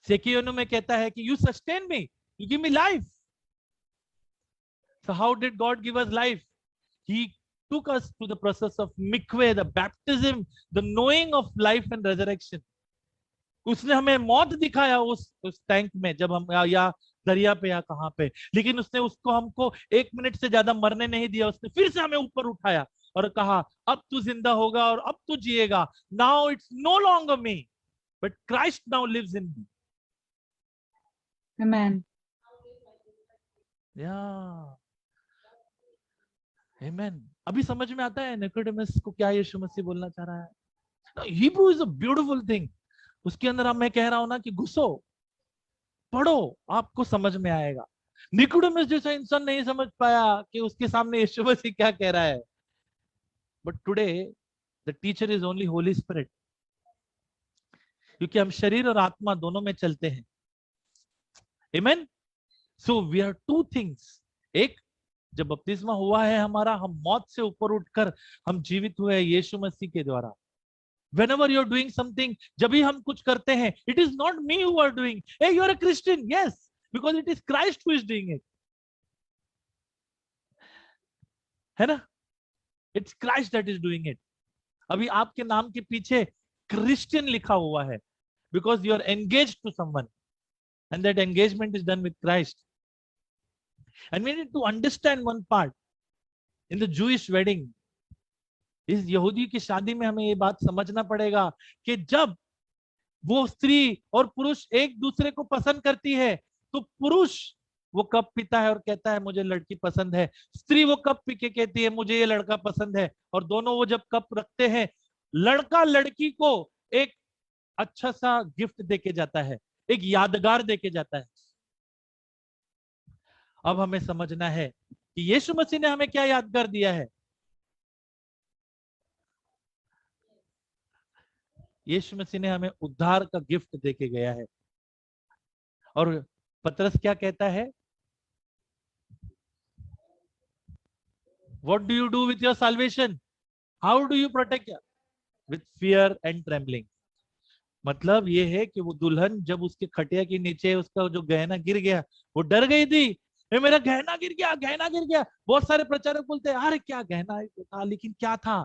सेकियोनो में कहता है कि you sustain me, you give me life। So how did God give us life? He took us to the process of mikveh, the baptism, the knowing of life and resurrection। उसने हमें मौत दिखाया उस टैंक में, जब हम या दरिया पे या कहां पे, लेकिन उसने उसको हमको 1 मिनट से ज्यादा मरने नहीं दिया। उसने फिर से हमें ऊपर उठाया और कहा अब तू जिंदा होगा और अब तू जिएगा। Now it's no longer me but Christ now lives in me. Amen. या आमेन। अभी समझ में आता है निकोडेमस को क्या यीशु मसीह बोलना चाह रहा है। Hebrew is a beautiful thing. उसके अंदर अब मैं कह रहा हूं ना कि घुसो, पढ़ो, आपको समझ में आएगा। निकोडेमस जैसा इंसान नहीं समझ पाया कि उसके सामने यीशु मसीह क्या कह रहा है। But today the teacher is only holy spirit, क्योंकि हम शरीर और आत्मा दोनों में चलते हैं। आमेन। So we are two things. एक, जब बपतिस्मा हुआ है हमारा, हम मौत से ऊपर उठकर हम जीवित हुए हैं यीशु मसीह के द्वारा। Whenever you're doing something, जब भी हम कुछ करते हैं, it is not me who are doing. Hey, you're a Christian, yes, because it is Christ who is doing it. है ना? It's Christ that is doing it. अभी आपके नाम के पीछे क्रिश्चियन लिखा हुआ है, because you are engaged to someone, and that engagement is done with Christ. And we need to understand one part in the Jewish wedding. इस यहूदी की शादी में हमें ये बात समझना पड़ेगा कि जब वो स्त्री और पुरुष एक दूसरे को पसंद करती है, तो पुरुष वो कप पीता है और कहता है मुझे लड़की पसंद है, स्त्री वो कप पी के कहती है मुझे ये लड़का पसंद है, और दोनों वो जब कप रखते हैं, लड़का लड़की को एक अच्छा सा गिफ्ट देके जाता है, एक यादगार देके जाता है। अब हमें समझना है कि यीशु मसीह ने हमें क्या यादगार दिया है। यीशु मसीह ने हमें उद्धार का गिफ्ट देके गया है। और पतरस क्या कहता है, What do you do with your salvation? How do you protect it? With fear and trembling. मतलब ये है कि वो दुल्हन जब उसके खटिया के नीचे उसका जो गहना गिर गया, वो डर गई थी, ए मेरा गहना गिर गया, गहना गिर गया। बहुत सारे प्रचारक बोलते हैं अरे क्या गहना था, लेकिन क्या था,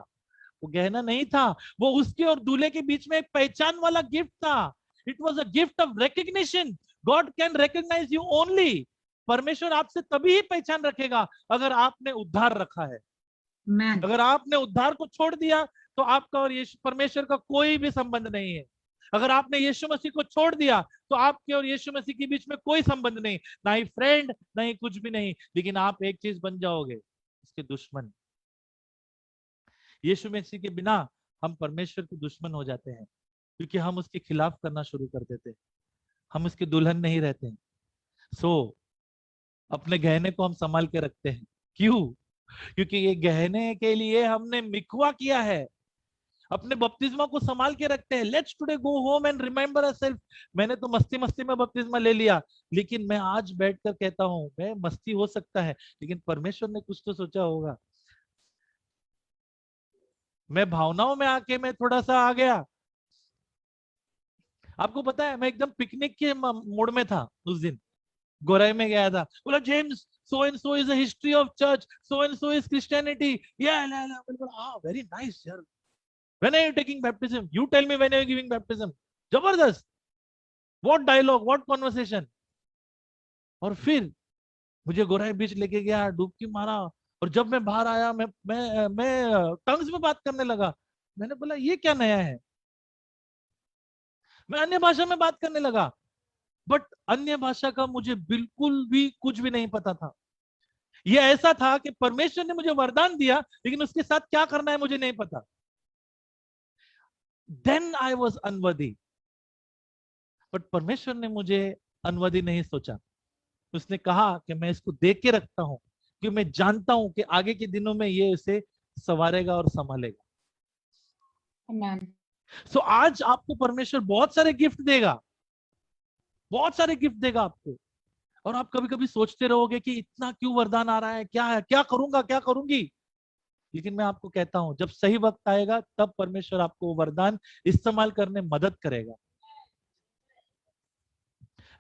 वो गहना नहीं था, वो उसके और दूल्हे के बीच में एक पहचान वाला गिफ्ट था। It was a gift of recognition. God can recognize you only. परमेश्वर आपसे तभी ही पहचान रखेगा अगर आपने उद्धार रखा है। Amen. अगर आपने उद्धार को छोड़ दिया तो आपका और यीशु परमेश्वर का कोई भी संबंध नहीं है। अगर आपने यीशु मसीह को छोड़ दिया तो आपके और यीशु मसीह के बीच में कोई संबंध नहीं, ना ही फ्रेंड, ना ही कुछ भी नहीं, लेकिन आप एक चीज बन जाओगे, इसके दुश्मन। यीशु मसीह के बिना हम परमेश्वर के दुश्मन हो जाते हैं, क्योंकि हम उसके खिलाफ करना शुरू कर देते हैं, हम उसके दुल्हन नहीं रहते हैं। सो अपने गहने को हम संभाल के रखते हैं। क्यों? क्योंकि ये गहने के लिए हमने मिखवा किया है। अपने बपतिस्मा को संभाल के रखते हैं। Let's today go home and remember ourself. मैंने तो मस्ती मस्ती में बपतिस्मा ले लिया, लेकिन मैं आज बैठकर कहता हूं, मैं मस्ती हो सकता है, लेकिन परमेश्वर ने कुछ तो सोचा होगा। मैं भावनाओं में आके मैं थोड़ा सा आ गया। आपको पता है मैं एकदम पिकनिक के मूड में था उस दिन। गोराई में गया था, बोला James so and so is the history of church, so and so is Christianity. Yeah, very nice, sir. When are you taking baptism? You tell me when are you giving baptism? जबरदस्त, what dialogue, what conversation. और फिर मुझे गोराई बीच लेके गया, डुबकी मारा, और जब मैं बाहर आया मैं टंग्स में बात करने लगा। मैंने बोला ये क्या नया है, मैं अन्य भाषा में बात करने लगा। बट अन्य भाषा का मुझे बिल्कुल भी कुछ भी नहीं पता था। यह ऐसा था कि परमेश्वर ने मुझे वरदान दिया, लेकिन उसके साथ क्या करना है मुझे नहीं पता। Then I was unworthy, but परमेश्वर ने मुझे अनवर्दी नहीं सोचा। उसने कहा कि मैं इसको देख के रखता हूं, क्योंकि मैं जानता हूं कि आगे के दिनों में ये इसे संवारेगा और संभालेगा। Amen. सो आज आपको परमेश्वर बहुत सारे गिफ्ट देगा, बहुत सारे गिफ्ट देगा आपको। और आप कभी कभी सोचते रहोगे कि इतना क्यों वरदान आ रहा है, क्या है, क्या करूंगा, क्या करूंगी। लेकिन मैं आपको कहता हूं, जब सही वक्त आएगा तब परमेश्वर आपको वरदान इस्तेमाल करने मदद करेगा।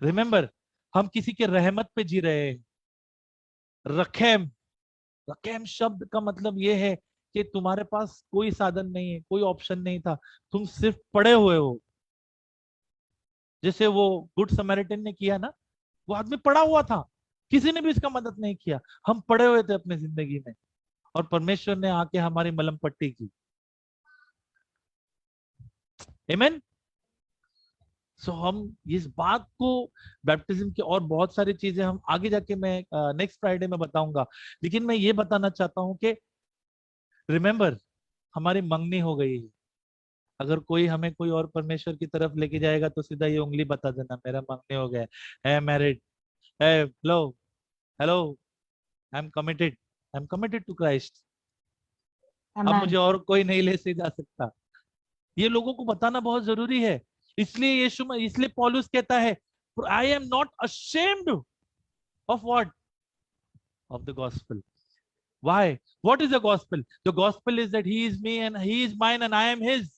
रिमेंबर, हम किसी के रहमत पे जी रहे हैं। रखेम, रखेम शब्द का मतलब यह है कि तुम्हारे पास कोई साधन नहीं है, कोई ऑप्शन नहीं था, तुम सिर्फ पड़े हुए हो। जैसे वो गुड समैरिटन ने किया ना, वो आदमी पड़ा हुआ था, किसी ने भी इसका मदद नहीं किया। हम पड़े हुए थे अपनी जिंदगी में, और परमेश्वर ने आके हमारी मलम पट्टी की। आमीन। सो हम इस बात को, बैप्टिज्म की और बहुत सारी चीजें हम आगे जाके मैं नेक्स्ट फ्राइडे में बताऊंगा, लेकिन मैं ये बताना चाहता हूं कि रिमेंबर, हमारी मंगनी हो गई है। अगर कोई हमें कोई और परमेश्वर की तरफ लेके जाएगा तो सीधा ये उंगली बता देना, मेरा मंगनी हो गया है, मैरिड है, hello hello, I am committed to Christ. अब Amen. मुझे और कोई नहीं ले से जा सकता। ये लोगों को बताना बहुत जरूरी है। इसलिए पौलुस कहता है, I am not ashamed of what, of the gospel. Why? What is the gospel? The gospel is that he is me and he is mine and I am his.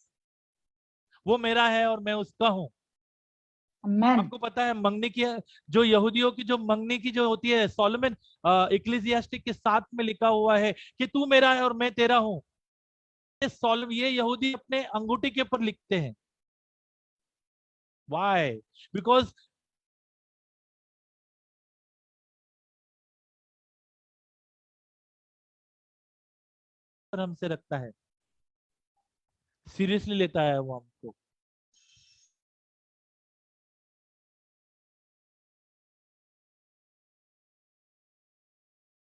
वो मेरा है और मैं उसका हूं। Amen. आपको पता है मंगनी की, जो यहूदियों की जो मंगनी की जो होती है, सोलोमन इक्लेसियास्टिक के 7 में लिखा हुआ है कि तू मेरा है और मैं तेरा हूं। ये यहूदी अपने अंगूठी के ऊपर लिखते हैं। Why? Because हमसे रखता है, सीरियसली लेता है वो हमको।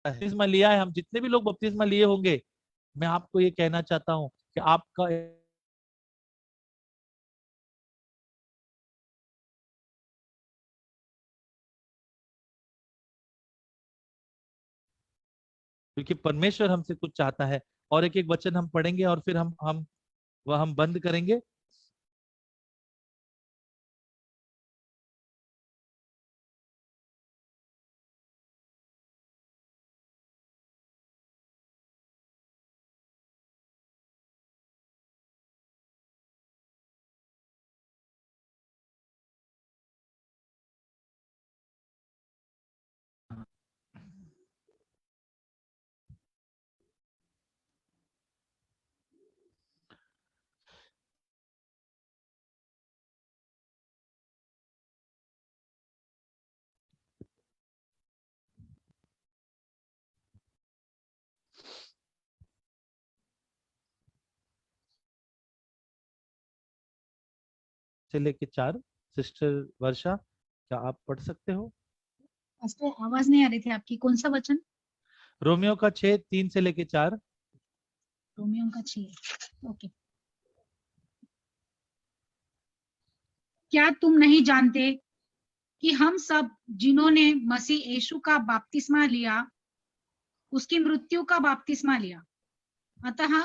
बपतिस्मा लिया है, हम जितने भी लोग बपतिस्मा लिए होंगे, मैं आपको ये कहना चाहता हूँ कि आपका क्योंकि परमेश्वर हमसे कुछ चाहता है। और एक एक वचन हम पढ़ेंगे और फिर हम वह हम बंद करेंगे। से लेके 4, सिस्टर वर्षा, क्या आप पढ़ सकते हो? पास्टर आवाज नहीं आ रही थी आपकी, कौन सा वचन? रोमियो का 6, 3 से लेके 4। रोमियो का 6। ओके। क्या तुम नहीं जानते कि हम सब जिन्होंने मसीह यीशु का बपतिस्मा लिया, उसकी मृत्यु का बपतिस्मा लिया, अतः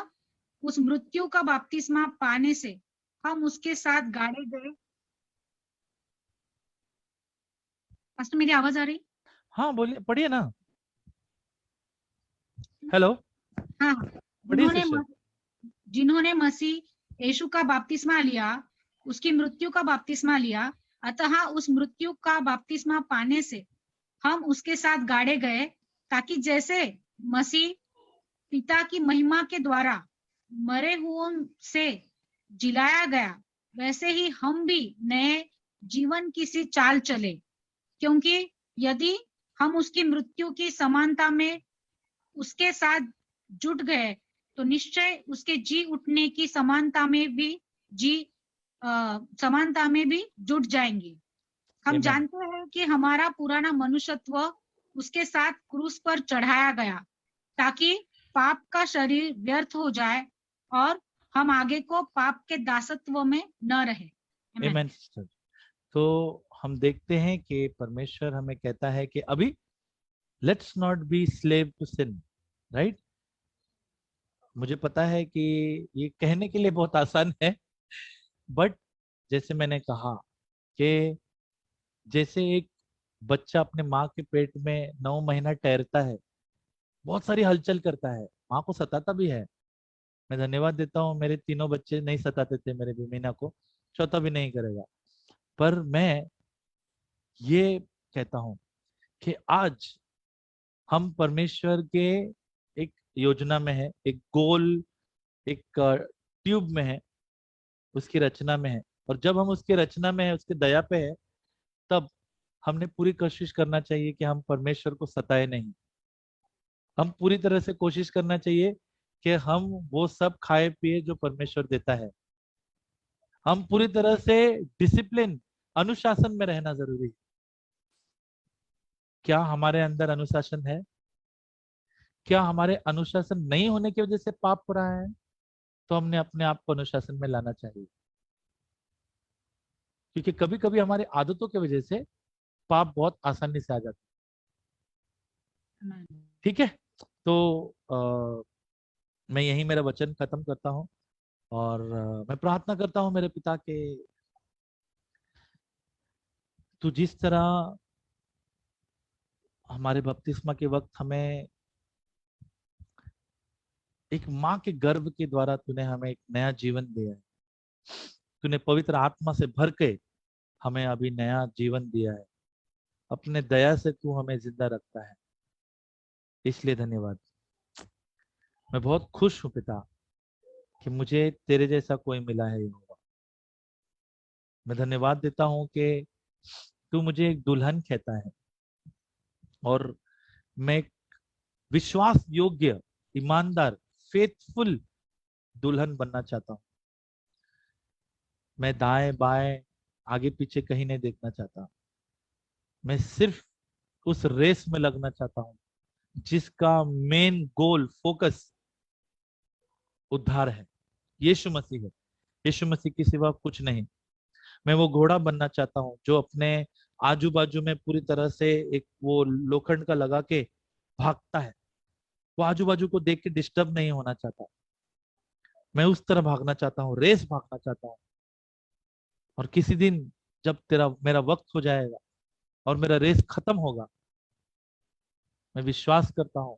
उस मृत्यु का बपतिस्मा पाने से हम उसके साथ गाड़े गए। पास्टर मेरी आवाज आ रही? हाँ बोलिए, पढ़िए ना। हेलो, हाँ। पढ़िए सिस्टर। जिन्होंने मसीह यीशु का बपतिस्मा लिया, उसकी मृत्यु का बपतिस्मा लिया, अतः उस मृत्यु का बपतिस्मा पाने से हम उसके साथ गाड़े गए, ताकि जैसे मसीह पिता की महिमा के द्वारा मरे हुओं से जिलाया गया, वैसे ही हम भी नए जीवन की सी चाल चले। क्योंकि यदि हम उसकी मृत्यु की समानता में उसके साथ जुट गए, तो निश्चय उसके जी उठने की समानता में भी जुट जाएंगे। हम Amen. जानते हैं कि हमारा पुराना मनुष्यत्व उसके साथ क्रूस पर चढ़ाया गया, ताकि पाप का शरीर व्यर्थ हो जाए और हम आगे को पाप के दासत्व में न रहे। Amen. Amen, sister. तो हम देखते हैं कि परमेश्वर हमें कहता है कि अभी let's not be slave to sin, right. मुझे पता है कि ये कहने के लिए बहुत आसान है, बट जैसे मैंने कहा कि जैसे एक बच्चा अपने माँ के पेट में 9 महीना ठहरता है, बहुत सारी हलचल करता है, माँ को सताता भी है। मैं धन्यवाद देता हूँ, मेरे तीनों बच्चे नहीं सताते थे मेरे बीमीना को, चौथा भी नहीं करेगा। पर मैं ये कहता हूँ कि आज हम परमेश्वर के एक योजना में है, एक गोल, एक ट्यूब में है, उसकी रचना में है। और जब हम उसकी रचना में है, उसके दया पे है, तब हमने पूरी कोशिश करना चाहिए कि हम परमेश्वर को सताए नहीं। हम पूरी तरह से कोशिश करना चाहिए कि हम वो सब खाए पिए जो परमेश्वर देता है। हम पूरी तरह से डिसिप्लिन, अनुशासन में रहना जरूरी है। क्या हमारे अंदर अनुशासन है? क्या हमारे अनुशासन नहीं होने की वजह से पाप हो रहा है? तो हमने अपने आप को अनुशासन में लाना चाहिए, क्योंकि कभी कभी हमारी आदतों की वजह से पाप बहुत आसानी से आ जाता है। ठीक है, तो मैं यही मेरा वचन खत्म करता हूँ। और मैं प्रार्थना करता हूँ मेरे पिता के, तू जिस तरह हमारे बपतिस्मा के वक्त हमें एक माँ के गर्भ के द्वारा तूने हमें एक नया जीवन दिया है, तूने पवित्र आत्मा से भर के हमें अभी नया जीवन दिया है, अपने दया से तू हमें जिंदा रखता है, इसलिए धन्यवाद। मैं बहुत खुश हूँ पिता कि मुझे तेरे जैसा कोई मिला है। मैं धन्यवाद देता हूं कि तू मुझे एक दुल्हन कहता है और मैं एक विश्वास योग्य, ईमानदार, फेथफुल दुल्हन बनना चाहता हूं। मैं दाएं बाएं आगे पीछे कहीं नहीं देखना चाहता। मैं सिर्फ उस रेस में लगना चाहता हूं जिसका मेन गोल, फोकस उद्धार है, यीशु मसीह है। यीशु मसीह के सिवा कुछ नहीं। मैं वो घोड़ा बनना चाहता हूँ जो अपने आजू बाजू में पूरी तरह से एक वो लोखंड का लगा के भागता है। वो आजू बाजू को देख के डिस्टर्ब नहीं होना चाहता। मैं उस तरह भागना चाहता हूँ, रेस भागना चाहता हूँ। और किसी दिन जब मेरा वक्त हो जाएगा और मेरा रेस खत्म होगा, मैं विश्वास करता हूँ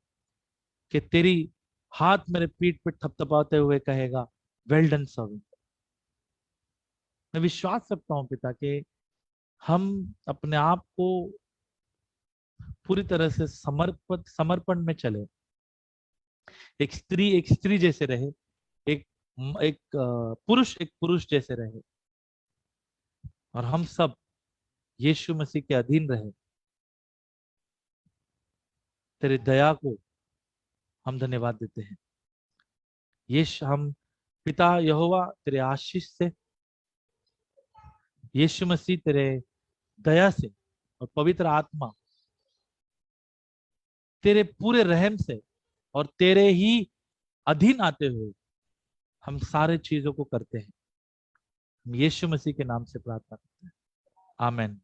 कि तेरी हाथ मेरे पीठ पे थपथपाते हुए कहेगा, वेल डन सर्वेंट। मैं विश्वास करता हूँ पिता कि हम अपने आप को पूरी तरह से समर्पण में चले। एक स्त्री जैसे रहे, एक एक पुरुष जैसे रहे, और हम सब यीशु मसीह के अधीन रहे। तेरे दया को हम धन्यवाद देते हैं। हम पिता यहोवा तेरे आशीष से, यीशु मसीह तेरे दया से और पवित्र आत्मा तेरे पूरे रहम से और तेरे ही अधीन आते हुए हम सारे चीजों को करते हैं। हम यीशु मसीह के नाम से प्रार्थना करते हैं। आमेन।